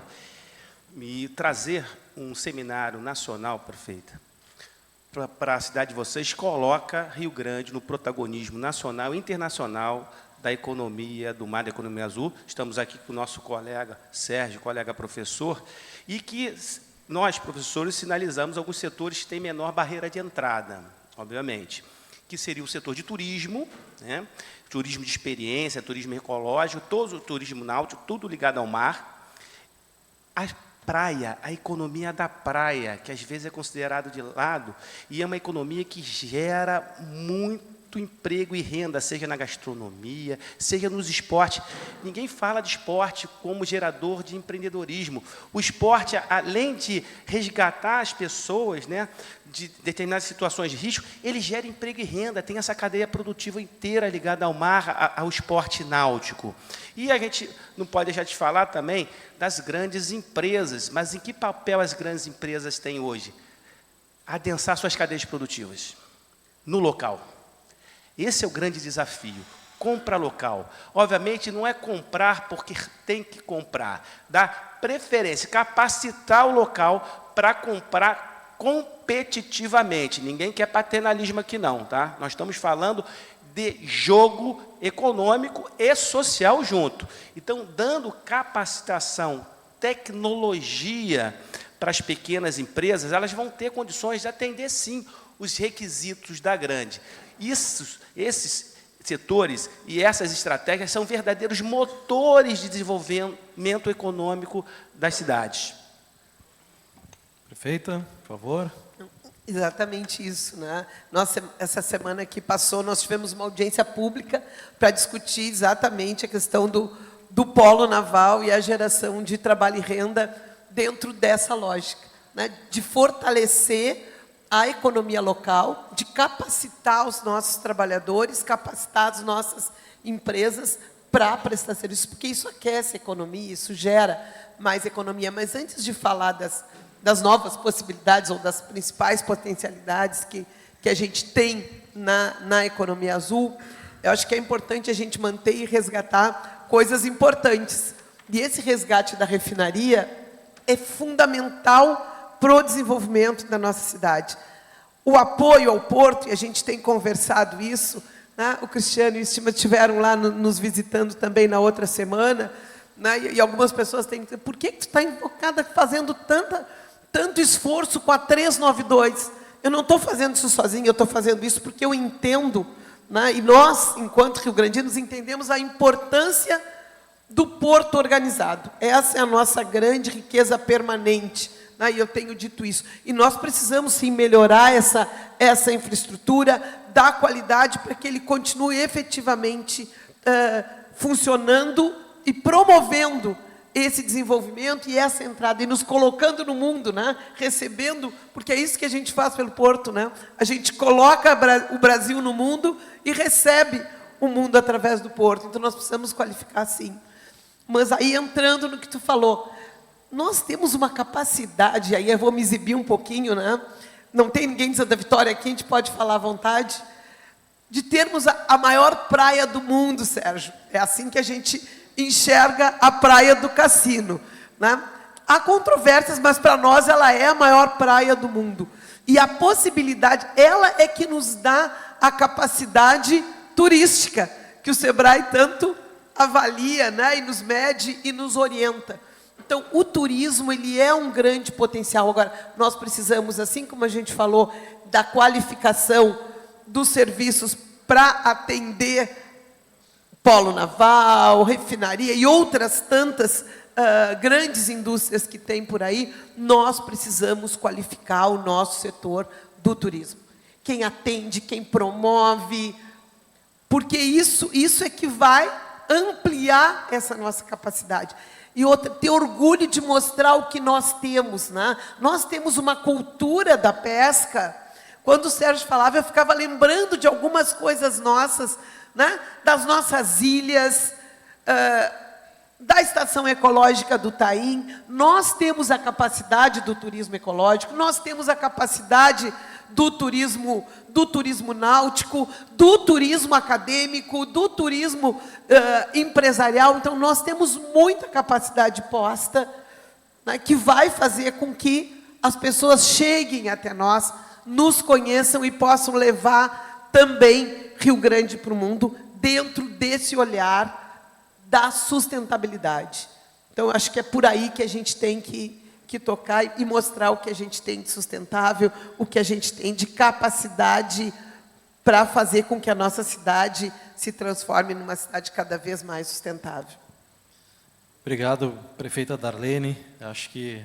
E trazer um seminário nacional, prefeita, para a cidade de vocês, coloca Rio Grande no protagonismo nacional e internacional da economia do mar, da economia azul. Estamos aqui com o nosso colega Sérgio, colega professor, e que nós, professores, sinalizamos alguns setores que têm menor barreira de entrada, obviamente, que seria o setor de turismo, né? Turismo de experiência, turismo ecológico, todo o turismo náutico, tudo ligado ao mar. A praia, a economia da praia, que às vezes é considerado de lado, e é uma economia que gera muito emprego e renda, seja na gastronomia, seja nos esportes. Ninguém fala de esporte como gerador de empreendedorismo. O esporte, além de resgatar as pessoas, né, de determinadas situações de risco, ele gera emprego e renda, tem essa cadeia produtiva inteira ligada ao mar, ao esporte náutico. E a gente não pode deixar de falar também das grandes empresas, mas em que papel as grandes empresas têm hoje? Adensar suas cadeias produtivas no local. Esse é o grande desafio. Compra local. Obviamente, não é comprar porque tem que comprar. Dar preferência, capacitar o local para comprar competitivamente. Ninguém quer paternalismo aqui não, tá? Nós estamos falando de jogo econômico e social junto. Então, dando capacitação, tecnologia para as pequenas empresas, elas vão ter condições de atender, sim, os requisitos da grande. Esses setores e essas estratégias são verdadeiros motores de desenvolvimento econômico das cidades. Prefeita, por favor. Exatamente isso, né? Essa semana que passou, nós tivemos uma audiência pública para discutir exatamente a questão do polo naval e a geração de trabalho e renda dentro dessa lógica, né? De fortalecer a economia local, de capacitar os nossos trabalhadores, capacitar as nossas empresas para prestar serviço, porque isso aquece a economia, isso gera mais economia. Mas antes de falar das novas possibilidades ou das principais potencialidades que a gente tem na economia azul, eu acho que é importante a gente manter e resgatar coisas importantes. E esse resgate da refinaria é fundamental para o desenvolvimento da nossa cidade. O apoio ao porto, e a gente tem conversado isso, né? O Cristiano e o Estima estiveram lá nos visitando também na outra semana, né? E algumas pessoas têm que dizer, por que tu está invocada fazendo tanto esforço com a 392? Eu não estou fazendo isso sozinha, eu estou fazendo isso porque eu entendo, né? E nós, enquanto rio-grandinos, entendemos a importância do porto organizado. Essa é a nossa grande riqueza permanente. E eu tenho dito isso. E nós precisamos, sim, melhorar essa infraestrutura, dar qualidade para que ele continue efetivamente funcionando e promovendo esse desenvolvimento e essa entrada, e nos colocando no mundo, né? Recebendo, porque é isso que a gente faz pelo porto, né? A gente coloca o Brasil no mundo e recebe o mundo através do porto. Então, nós precisamos qualificar, sim. Mas aí, entrando no que tu falou, nós temos uma capacidade, aí eu vou me exibir um pouquinho, né? Não tem ninguém de Santa Vitória aqui, a gente pode falar à vontade, de termos a maior praia do mundo, Sérgio. É assim que a gente enxerga a praia do Cassino, né? Há controvérsias, mas para nós ela é a maior praia do mundo. E a possibilidade, ela é que nos dá a capacidade turística, que o Sebrae tanto avalia, né? E nos mede e nos orienta. Então, o turismo, ele é um grande potencial. Agora, nós precisamos, assim como a gente falou, da qualificação dos serviços para atender polo naval, refinaria e outras tantas grandes indústrias que tem por aí, nós precisamos qualificar o nosso setor do turismo. Quem atende, quem promove, porque isso é que vai ampliar essa nossa capacidade. E outra, ter orgulho de mostrar o que nós temos, né? Nós temos uma cultura da pesca. Quando o Sérgio falava, eu ficava lembrando de algumas coisas nossas, né? Das nossas ilhas, da estação ecológica do Taim. Nós temos a capacidade do turismo ecológico, nós temos a capacidade do turismo náutico, do turismo acadêmico, do turismo empresarial. Então, nós temos muita capacidade posta, né, que vai fazer com que as pessoas cheguem até nós, nos conheçam e possam levar também Rio Grande para o mundo, dentro desse olhar da sustentabilidade. Então, acho que é por aí que a gente tem que tocar e mostrar o que a gente tem de sustentável, o que a gente tem de capacidade para fazer com que a nossa cidade se transforme numa cidade cada vez mais sustentável. Obrigado, prefeita Darlene. Acho que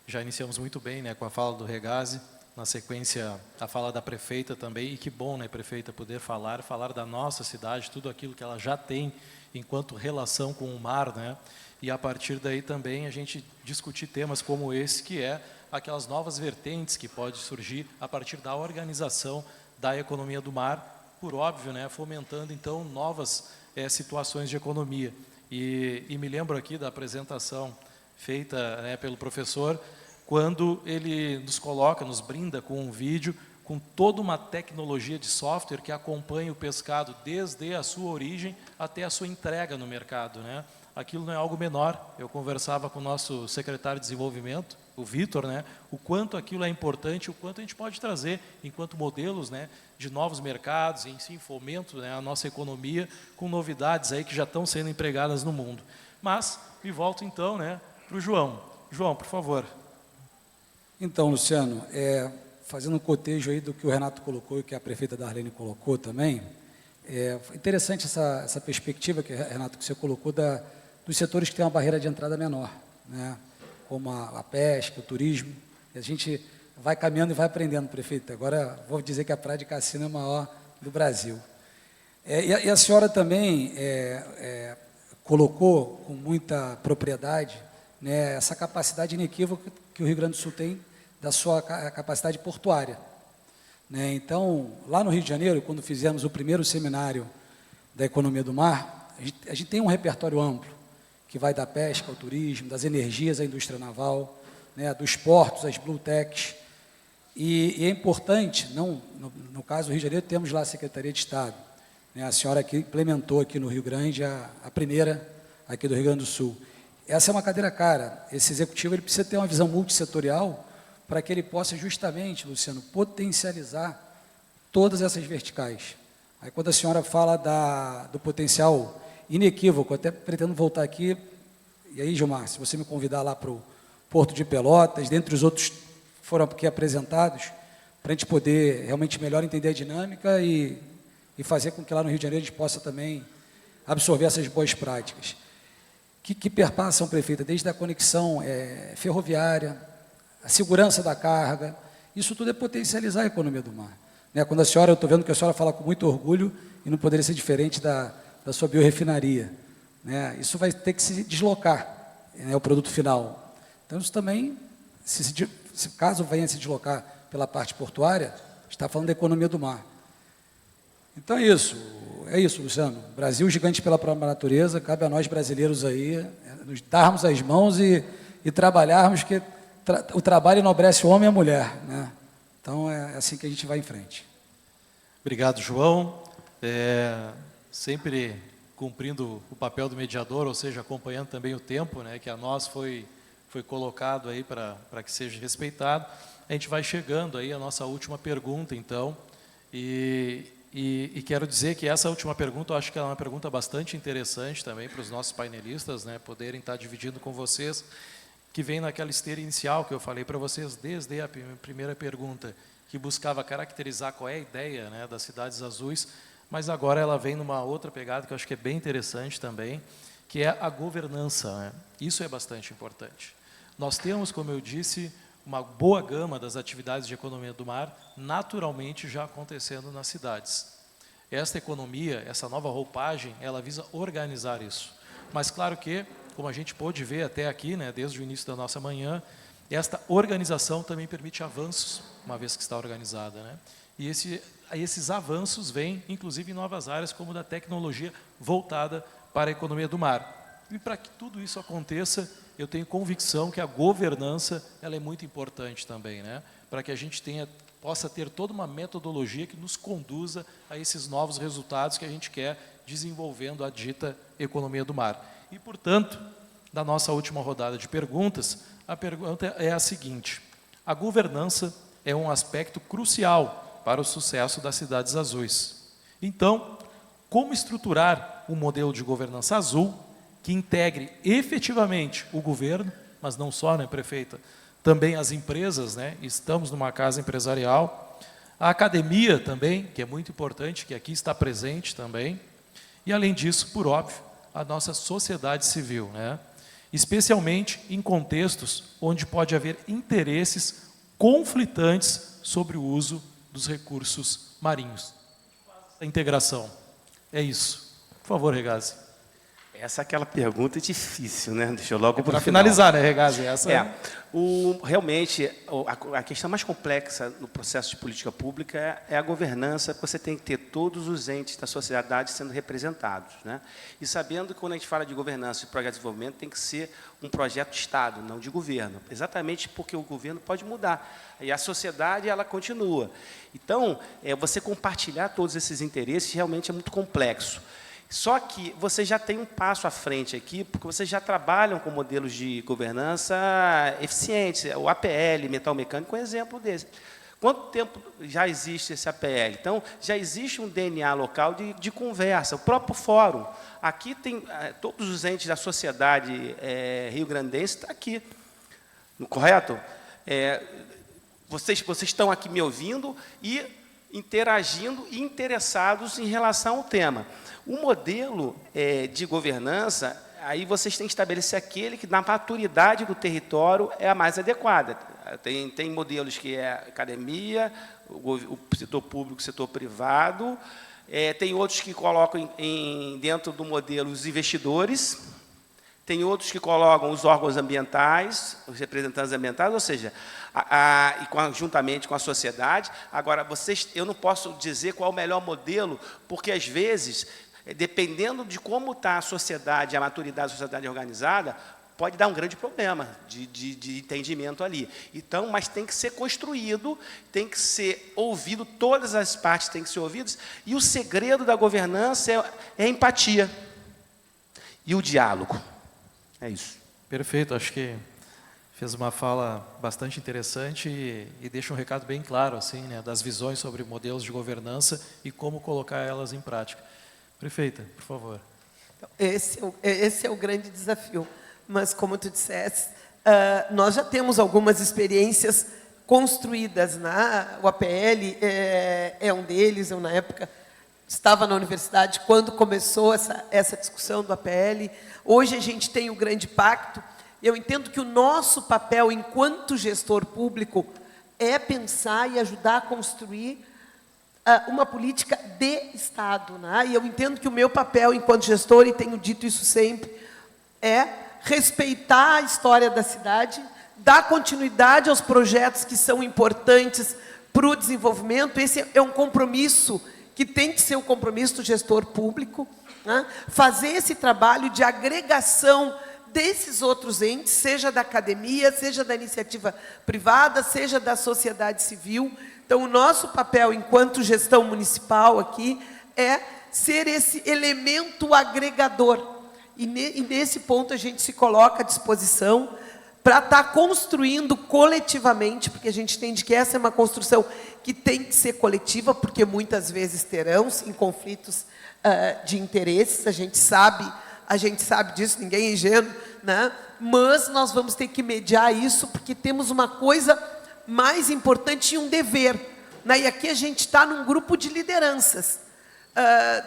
já iniciamos muito bem, né, com a fala do Regazzi. Na sequência, a fala da prefeita também. E que bom, né, prefeita, poder falar da nossa cidade, tudo aquilo que ela já tem enquanto relação com o mar, né? E a partir daí também a gente discutir temas como esse, que é aquelas novas vertentes que pode surgir a partir da organização da economia do mar, por óbvio, né, fomentando então novas situações de economia. E me lembro aqui da apresentação feita, né, pelo professor, quando ele nos brinda com um vídeo com toda uma tecnologia de software que acompanha o pescado desde a sua origem até a sua entrega no mercado, né? Aquilo não é algo menor. Eu conversava com o nosso secretário de desenvolvimento, o Vitor, né, o quanto aquilo é importante, o quanto a gente pode trazer enquanto modelos, né, de novos mercados, e em si fomento, né, a nossa economia com novidades aí que já estão sendo empregadas no mundo. Mas me volto então, né, para o João. João, por favor. Então, Luciano, fazendo um cotejo aí do que o Renato colocou e que a prefeita Darlene colocou também, interessante essa perspectiva, que, Renato, que você colocou dos setores que têm uma barreira de entrada menor, né? Como a pesca, o turismo. E a gente vai caminhando e vai aprendendo, prefeito. Agora, vou dizer que a praia de Cassino é a maior do Brasil. E a senhora também colocou com muita propriedade, né, essa capacidade inequívoca que o Rio Grande do Sul tem da sua capacidade portuária, né? Então, lá no Rio de Janeiro, quando fizemos o primeiro seminário da economia do mar, a gente tem um repertório amplo, que vai da pesca ao turismo, das energias à indústria naval, né, dos portos às blue techs. E é importante, no caso do Rio de Janeiro, temos lá a Secretaria de Estado, né, a senhora que implementou aqui no Rio Grande a primeira aqui do Rio Grande do Sul. Essa é uma cadeira cara. Esse executivo ele precisa ter uma visão multissetorial para que ele possa justamente, Luciano, potencializar todas essas verticais. Aí quando a senhora fala do potencial inequívoco, até pretendo voltar aqui, e aí, Gilmar, se você me convidar lá para o Porto de Pelotas, dentre os outros que foram aqui apresentados, para a gente poder realmente melhor entender a dinâmica e fazer com que lá no Rio de Janeiro a gente possa também absorver essas boas práticas. Que perpassam, prefeita, desde a conexão ferroviária, a segurança da carga, isso tudo é potencializar a economia do mar. Né? Quando eu estou vendo que a senhora fala com muito orgulho, e não poderia ser diferente da sua biorefinaria, né? Isso vai ter que se deslocar, né, o produto final. Então, isso também, se caso venha se deslocar pela parte portuária, está falando da economia do mar. Então, é isso, Luciano. Brasil gigante pela própria natureza, cabe a nós brasileiros aí, nos darmos as mãos e trabalharmos, que o trabalho enobrece o homem e a mulher, né? Então, é assim que a gente vai em frente. Obrigado, João. Sempre cumprindo o papel do mediador, ou seja, acompanhando também o tempo, né, que a nós foi colocado aí para que seja respeitado. A gente vai chegando aí à nossa última pergunta, então, e quero dizer que essa última pergunta, eu acho que é uma pergunta bastante interessante também para os nossos painelistas, né, poderem estar dividindo com vocês, que vem naquela esteira inicial que eu falei para vocês desde a primeira pergunta, que buscava caracterizar qual é a ideia, né, das cidades azuis, mas agora ela vem numa outra pegada que eu acho que é bem interessante também, que é a governança, né? Isso é bastante importante. Nós temos, como eu disse, uma boa gama das atividades de economia do mar naturalmente já acontecendo nas cidades. Esta economia, essa nova roupagem, ela visa organizar isso. Mas claro que como a gente pôde ver até aqui, né, desde o início da nossa manhã, esta organização também permite avanços, uma vez que está organizada, né? E esses avanços vêm, inclusive, em novas áreas, como da tecnologia voltada para a economia do mar. E para que tudo isso aconteça, eu tenho convicção que a governança ela é muito importante também, né? Para que a gente possa ter toda uma metodologia que nos conduza a esses novos resultados que a gente quer desenvolvendo a dita economia do mar. E, portanto, da nossa última rodada de perguntas, a pergunta é a seguinte: a governança é um aspecto crucial para o sucesso das cidades azuis. Então, como estruturar um modelo de governança azul que integre efetivamente o governo, mas não só, né, prefeita, também as empresas, né? Estamos numa casa empresarial, a academia também, que é muito importante, que aqui está presente também, e além disso, por óbvio, a nossa sociedade civil, né? Especialmente em contextos onde pode haver interesses conflitantes sobre o uso dos recursos marinhos. A integração. É isso. Por favor, Regazzi. Essa é aquela pergunta difícil, né? Deixa eu logo para finalizar, né, Regazzi? Realmente, a questão mais complexa no processo de política pública é a governança, porque você tem que ter todos os entes da sociedade sendo representados, né? E sabendo que quando a gente fala de governança e projeto de desenvolvimento, tem que ser um projeto de Estado, não de governo, exatamente porque o governo pode mudar, e a sociedade ela continua. Então, você compartilhar todos esses interesses realmente é muito complexo. Só que você já tem um passo à frente aqui, porque vocês já trabalham com modelos de governança eficientes. O APL, metal mecânico, é um exemplo desse. Quanto tempo já existe esse APL? Então, já existe um DNA local de conversa, o próprio fórum. Aqui tem todos os entes da sociedade rio-grandense, está aqui, correto? Vocês estão aqui me ouvindo e interagindo e interessados em relação ao tema. O modelo de governança, aí vocês têm que estabelecer aquele que, na maturidade do território, é a mais adequada. Tem modelos que é academia, o setor público, o setor privado, tem outros que colocam dentro do modelo os investidores, tem outros que colocam os órgãos ambientais, os representantes ambientais, ou seja, juntamente com a sociedade. Agora, eu não posso dizer qual é o melhor modelo, porque, às vezes, dependendo de como está a sociedade, a maturidade da sociedade organizada, pode dar um grande problema de entendimento ali. Então, mas tem que ser construído, tem que ser ouvido, todas as partes têm que ser ouvidas, e o segredo da governança é a empatia e o diálogo. É isso. Perfeito, acho que fez uma fala bastante interessante e deixa um recado bem claro, assim, né, das visões sobre modelos de governança e como colocar elas em prática. Prefeita, por favor. Esse é o grande desafio. Mas, como tu disseste, nós já temos algumas experiências construídas, né? O APL é um deles. Eu, na época, estava na universidade quando começou essa discussão do APL. Hoje, a gente tem o grande pacto. Eu entendo que o nosso papel, enquanto gestor público, é pensar e ajudar a construir uma política de Estado, né? E eu entendo que o meu papel enquanto gestor, e tenho dito isso sempre, é respeitar a história da cidade, dar continuidade aos projetos que são importantes para o desenvolvimento. Esse é um compromisso que tem que ser o compromisso do gestor público, né? Fazer esse trabalho de agregação desses outros entes, seja da academia, seja da iniciativa privada, seja da sociedade civil. Então, o nosso papel, enquanto gestão municipal aqui, é ser esse elemento agregador. E nesse ponto a gente se coloca à disposição para estar construindo coletivamente, porque a gente entende que essa é uma construção que tem que ser coletiva, porque muitas vezes terão, sim, conflitos de interesses, a gente sabe disso, ninguém é ingênuo, né? Mas nós vamos ter que mediar isso, porque temos uma coisa mais importante e um dever, né? E aqui a gente está num grupo de lideranças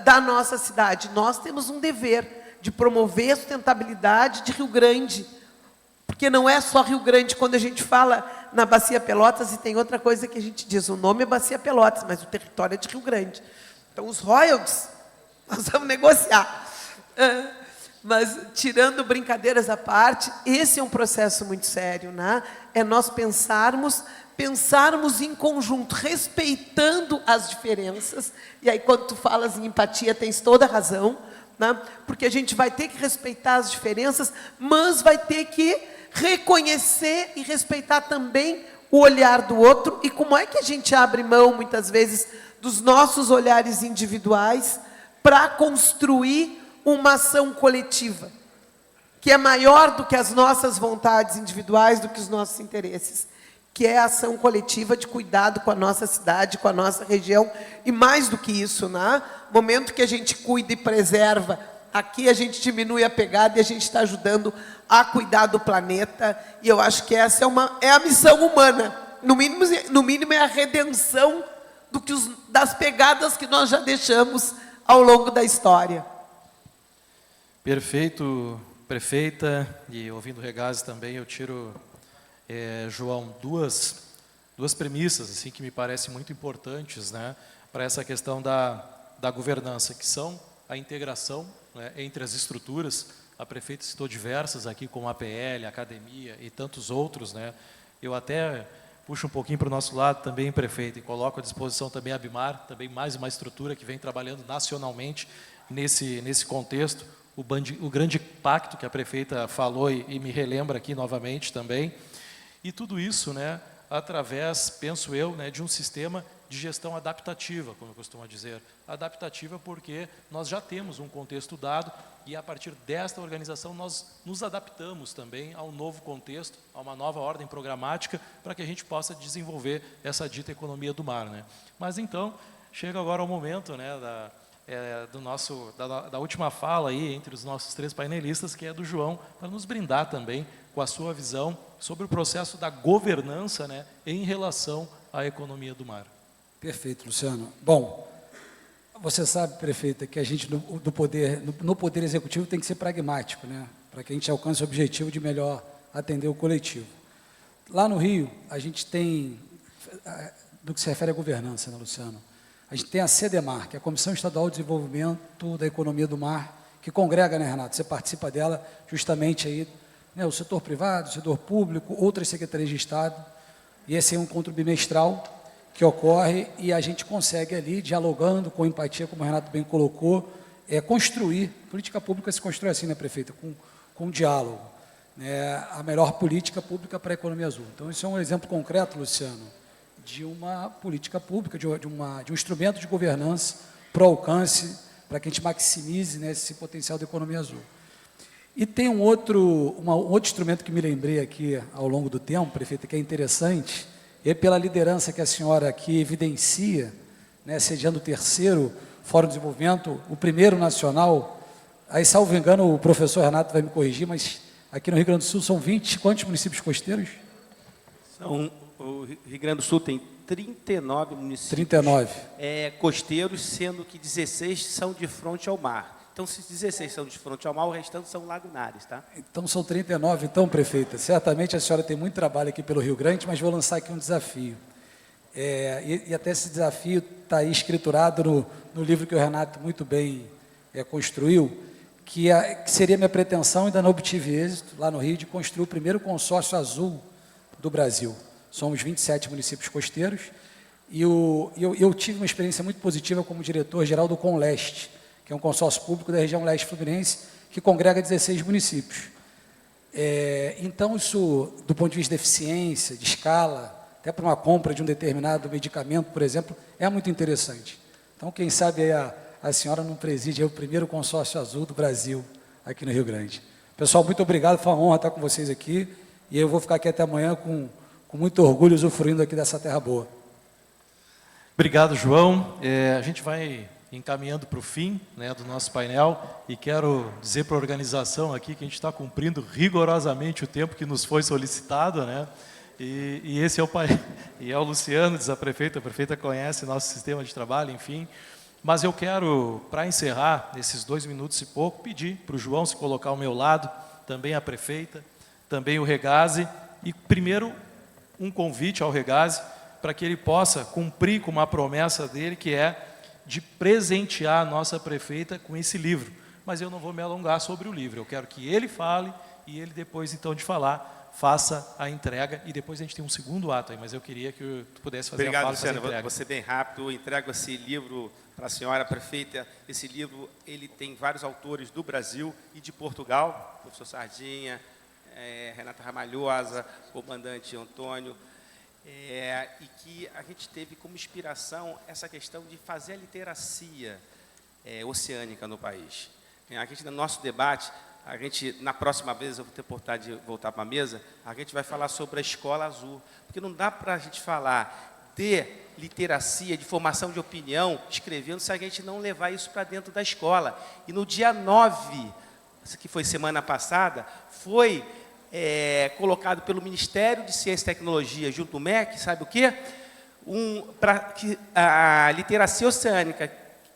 da nossa cidade. Nós temos um dever de promover a sustentabilidade de Rio Grande, porque não é só Rio Grande. Quando a gente fala na Bacia Pelotas, e tem outra coisa que a gente diz, o nome é Bacia Pelotas, mas o território é de Rio Grande. Então, os royalties, nós vamos negociar. Mas, tirando brincadeiras à parte, esse é um processo muito sério, né? É nós pensarmos em conjunto, respeitando as diferenças. E aí, quando tu falas em empatia, tens toda a razão, né? Porque a gente vai ter que respeitar as diferenças, mas vai ter que reconhecer e respeitar também o olhar do outro. E como é que a gente abre mão, muitas vezes, dos nossos olhares individuais para construir uma ação coletiva, que é maior do que as nossas vontades individuais, do que os nossos interesses, que é a ação coletiva de cuidado com a nossa cidade, com a nossa região, e mais do que isso, né? No momento que a gente cuida e preserva, aqui a gente diminui a pegada e a gente está ajudando a cuidar do planeta, e eu acho que essa é a missão humana, no mínimo é a redenção das pegadas que nós já deixamos ao longo da história. Perfeito, prefeita, e ouvindo o Regazzi também, eu tiro, João, duas premissas assim, que me parecem muito importantes, né, para essa questão da governança, que são a integração, né, entre as estruturas. A prefeita citou diversas aqui, como a APL, a academia e tantos outros, né. Eu até puxo um pouquinho para o nosso lado também, prefeito, e coloco à disposição também a Abimar, também mais uma estrutura que vem trabalhando nacionalmente nesse contexto. O grande pacto que a prefeita falou e me relembra aqui novamente também. E tudo isso, né, através, penso eu, né, de um sistema de gestão adaptativa, como eu costumo dizer. Adaptativa porque nós já temos um contexto dado e, a partir desta organização, nós nos adaptamos também ao novo contexto, a uma nova ordem programática, para que a gente possa desenvolver essa dita economia do mar, né? Mas, então, chega agora o momento, né, da última fala aí entre os nossos três painelistas, que é do João, para nos brindar também com a sua visão sobre o processo da governança, né, em relação à economia do mar. Perfeito, Luciano. Bom, você sabe, prefeita, que a gente no poder executivo tem que ser pragmático, né, para que a gente alcance o objetivo de melhor atender o coletivo. Lá no Rio, a gente tem, do que se refere à governança, né, Luciano, a gente tem a CEDEMAR, que é a Comissão Estadual de Desenvolvimento da Economia do Mar, que congrega, né, Renato? Você participa dela justamente aí, né, o setor privado, o setor público, outras secretarias de Estado, e esse é um encontro bimestral que ocorre e a gente consegue ali, dialogando com empatia, como o Renato bem colocou, construir, política pública se constrói assim, né, prefeita? Com diálogo, né, a melhor política pública para a economia azul. Então, isso é um exemplo concreto, Luciano, de uma política pública, de um instrumento de governança para o alcance, para que a gente maximize, né, esse potencial da economia azul. E tem um outro instrumento que me lembrei aqui ao longo do tempo, prefeita, que é interessante, e pela liderança que a senhora aqui evidencia, né, sediando o 3º Fórum de Desenvolvimento, o 1º nacional, aí, salvo engano, o professor Renato vai me corrigir, mas aqui no Rio Grande do Sul são 20, quantos municípios costeiros? O Rio Grande do Sul tem 39 municípios 39. Costeiros, sendo que 16 são de fronte ao mar. Então, se 16 são de fronte ao mar, o restante são lagunares, tá? Então, são 39, então, prefeita. Certamente a senhora tem muito trabalho aqui pelo Rio Grande, mas vou lançar aqui um desafio. E até esse desafio está aí escriturado no livro que o Renato muito bem construiu, que seria minha pretensão, ainda não obtive êxito, lá no Rio, de construir o primeiro consórcio azul do Brasil. Somos 27 municípios costeiros, e eu tive uma experiência muito positiva como diretor-geral do Conleste, que é um consórcio público da região leste fluminense, que congrega 16 municípios. Então, isso, do ponto de vista de eficiência, de escala, até para uma compra de um determinado medicamento, por exemplo, é muito interessante. Então, quem sabe a senhora não preside o primeiro consórcio azul do Brasil, aqui no Rio Grande. Pessoal, muito obrigado, foi uma honra estar com vocês aqui, e eu vou ficar aqui até amanhã com muito orgulho, usufruindo aqui dessa terra boa. Obrigado, João. A gente vai encaminhando para o fim, né, do nosso painel, e quero dizer para a organização aqui que a gente está cumprindo rigorosamente o tempo que nos foi solicitado, né, e esse é o Luciano, diz a prefeita conhece nosso sistema de trabalho, enfim, mas eu quero, para encerrar, nesses 2 minutos e pouco, pedir para o João se colocar ao meu lado, também a prefeita, também o Regazzi, e primeiro um convite ao Regazzi para que ele possa cumprir com uma promessa dele, que é de presentear a nossa prefeita com esse livro. mas eu não vou me alongar sobre o livro. Eu quero que ele fale e ele, depois, então, de falar, faça a entrega. E depois a gente tem um segundo ato aí, mas eu queria que tu pudesse fazer Obrigado, a fala e fazer a Luciano. entrega. Vou ser bem rápido. Eu entrego esse livro para a senhora prefeita. Esse livro ele tem vários autores do Brasil e de Portugal. Professor Sardinha, Renata Ramalhosa, comandante Antônio. E que a gente teve como inspiração essa questão de fazer a literacia oceânica no país. A gente, no nosso debate, a gente, na próxima vez, eu vou ter oportunidade de voltar para a mesa, a gente vai falar sobre a Escola Azul, porque não dá para a gente falar de literacia, de formação de opinião, escrevendo, se a gente não levar isso para dentro da escola. E no dia 9, que foi semana passada, foi colocado pelo Ministério de Ciência e Tecnologia, junto ao MEC, sabe o quê? Para que a literacia oceânica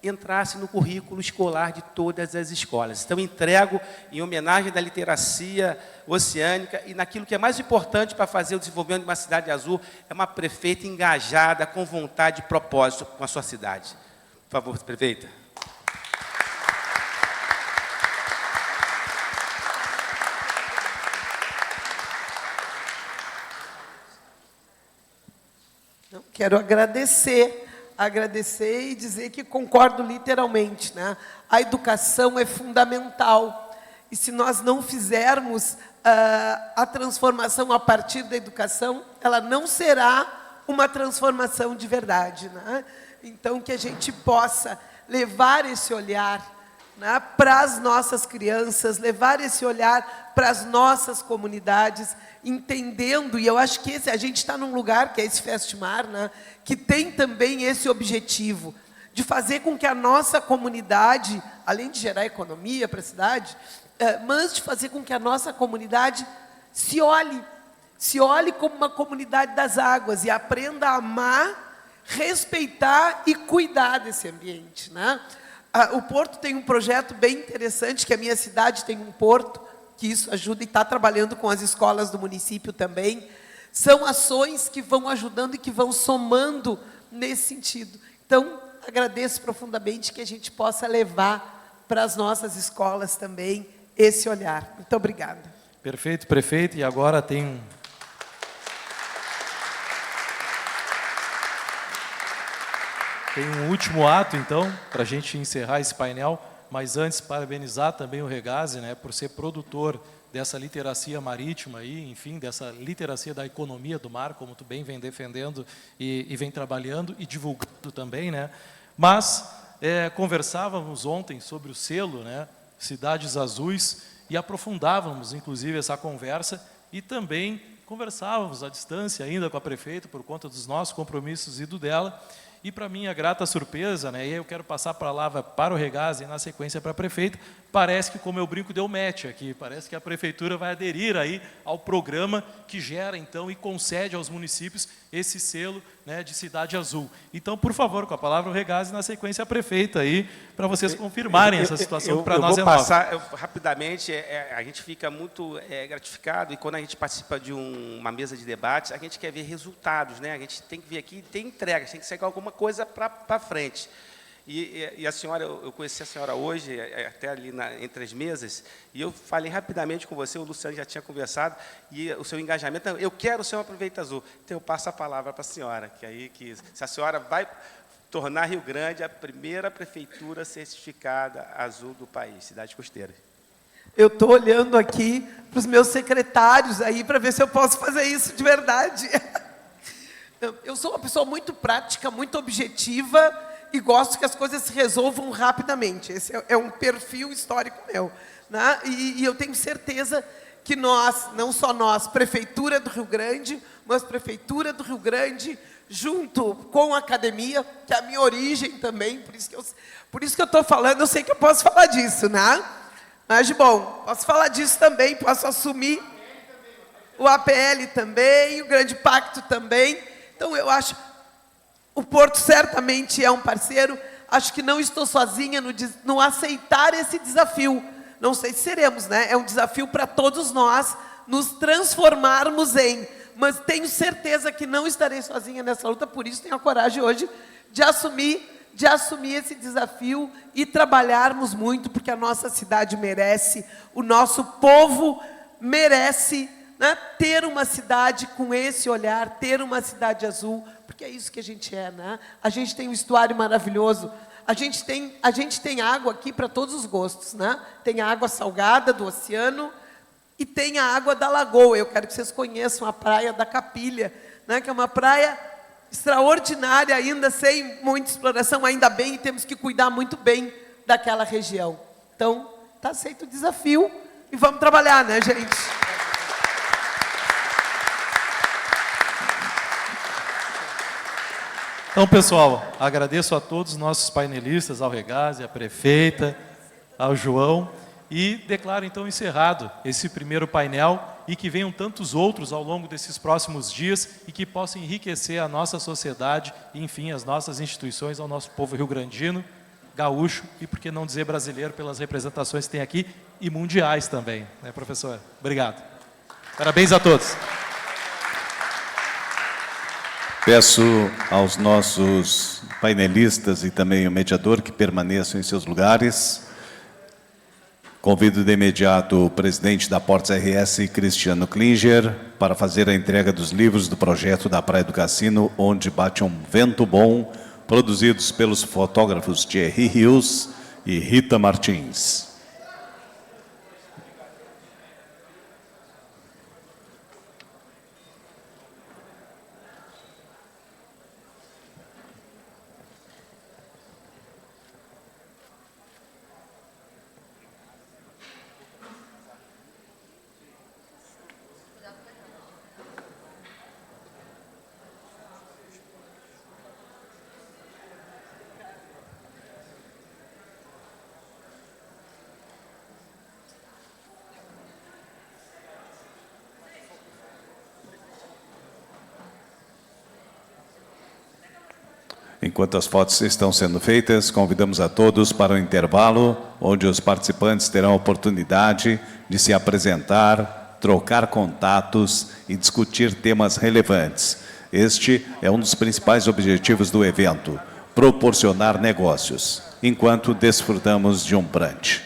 entrasse no currículo escolar de todas as escolas. Então, entrego em homenagem da literacia oceânica e naquilo que é mais importante para fazer o desenvolvimento de uma cidade azul, é uma prefeita engajada, com vontade e propósito com a sua cidade. Por favor, prefeita. Quero agradecer e dizer que concordo literalmente, né? A educação é fundamental. E se nós não fizermos a transformação a partir da educação, ela não será uma transformação de verdade, né? Então, que a gente possa levar esse olhar, né, para as nossas crianças, levar esse olhar para as nossas comunidades, entendendo, e eu acho que a gente está num lugar, que é esse Festmar, né, que tem também esse objetivo, de fazer com que a nossa comunidade, além de gerar economia para a cidade, mas de fazer com que a nossa comunidade se olhe como uma comunidade das águas e aprenda a amar, respeitar e cuidar desse ambiente, né? O Porto tem um projeto bem interessante, que a minha cidade tem um porto, que isso ajuda e está trabalhando com as escolas do município também. São ações que vão ajudando e que vão somando nesse sentido. Então, agradeço profundamente que a gente possa levar para as nossas escolas também esse olhar. Muito obrigada. Perfeito, prefeito. E agora tem um último ato, então, para a gente encerrar esse painel, mas antes parabenizar também o Regazzi, né, por ser produtor dessa literacia marítima aí, enfim, dessa literacia da economia do mar, como tu bem vem defendendo e vem trabalhando e divulgando também, né? Mas conversávamos ontem sobre o selo, né, Cidades Azuis, e aprofundávamos, inclusive, essa conversa e também conversávamos à distância ainda com a prefeita por conta dos nossos compromissos e do dela. E, para minha grata surpresa, né, e eu quero passar a palavra para o Regazzi e, na sequência, para a prefeita, parece que, como eu brinco, deu match aqui, parece que a prefeitura vai aderir aí ao programa que gera, então, e concede aos municípios esse selo, né, de Cidade Azul. Então, por favor, com a palavra o Regazzi e, na sequência, a prefeita aí, para vocês confirmarem essa situação que para nós é nova. Eu vou passar rapidamente, a gente fica muito gratificado, e quando a gente participa de uma mesa de debate, a gente quer ver resultados, né? A gente tem que ver aqui, tem entrega, tem que chegar alguma coisa para frente. E a senhora, eu conheci a senhora hoje, até ali entre as mesas, e eu falei rapidamente com você, o Luciano já tinha conversado, e o seu engajamento, eu quero ser uma prefeita azul. Então, eu passo a palavra para a senhora, se a senhora vai tornar Rio Grande a primeira prefeitura certificada azul do país, cidade costeira. Eu estou olhando aqui para os meus secretários aí, para ver se eu posso fazer isso de verdade. Eu sou uma pessoa muito prática, muito objetiva, e gosto que as coisas se resolvam rapidamente. Esse é um perfil histórico meu, né? E eu tenho certeza que nós, não só nós, Prefeitura do Rio Grande, mas Prefeitura do Rio Grande, junto com a academia, que é a minha origem também, por isso que eu estou falando, eu sei que eu posso falar disso, né? Mas, bom, posso falar disso também, posso assumir o APL também, o Grande Pacto também. Então, eu acho... O Porto certamente é um parceiro, acho que não estou sozinha no aceitar esse desafio. Não sei se seremos, né? É um desafio para todos nós nos transformarmos em, mas tenho certeza que não estarei sozinha nessa luta, por isso tenho a coragem hoje de assumir de assumir esse desafio e trabalharmos muito, porque a nossa cidade merece, o nosso povo merece, né, ter uma cidade com esse olhar, ter uma cidade azul, porque é isso que a gente é, né? A gente tem um estuário maravilhoso, a gente tem água aqui para todos os gostos, né? Tem a água salgada do oceano e tem a água da lagoa. Eu quero que vocês conheçam a praia da Capilha, né, que é uma praia extraordinária, ainda sem muita exploração, ainda bem, e temos que cuidar muito bem daquela região. Então, está aceito o desafio e vamos trabalhar, né, gente? Então, pessoal, agradeço a todos os nossos painelistas, ao Regazzi, à prefeita, ao João, e declaro então encerrado esse primeiro painel e que venham tantos outros ao longo desses próximos dias e que possam enriquecer a nossa sociedade e, enfim, as nossas instituições, ao nosso povo rio-grandino, gaúcho e, por que não dizer, brasileiro, pelas representações que tem aqui e mundiais também, né, professor? Obrigado. Parabéns a todos. Peço aos nossos painelistas e também o mediador que permaneçam em seus lugares. Convido de imediato o presidente da Portes RS, Cristiano Klinger, para fazer a entrega dos livros do projeto da Praia do Cassino, Onde Bate um Vento Bom, produzidos pelos fotógrafos Thierry Rios e Rita Martins. Enquanto as fotos estão sendo feitas, convidamos a todos para o intervalo, onde os participantes terão a oportunidade de se apresentar, trocar contatos e discutir temas relevantes. Este é um dos principais objetivos do evento, proporcionar negócios, enquanto desfrutamos de um brunch.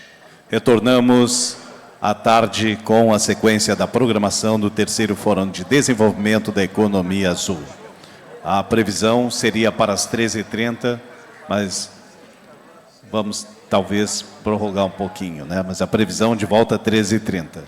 Retornamos à tarde com a sequência da programação do terceiro Fórum de Desenvolvimento da Economia Azul. A previsão seria para as 13h30, mas vamos talvez prorrogar um pouquinho, né? Mas a previsão de volta é 13h30.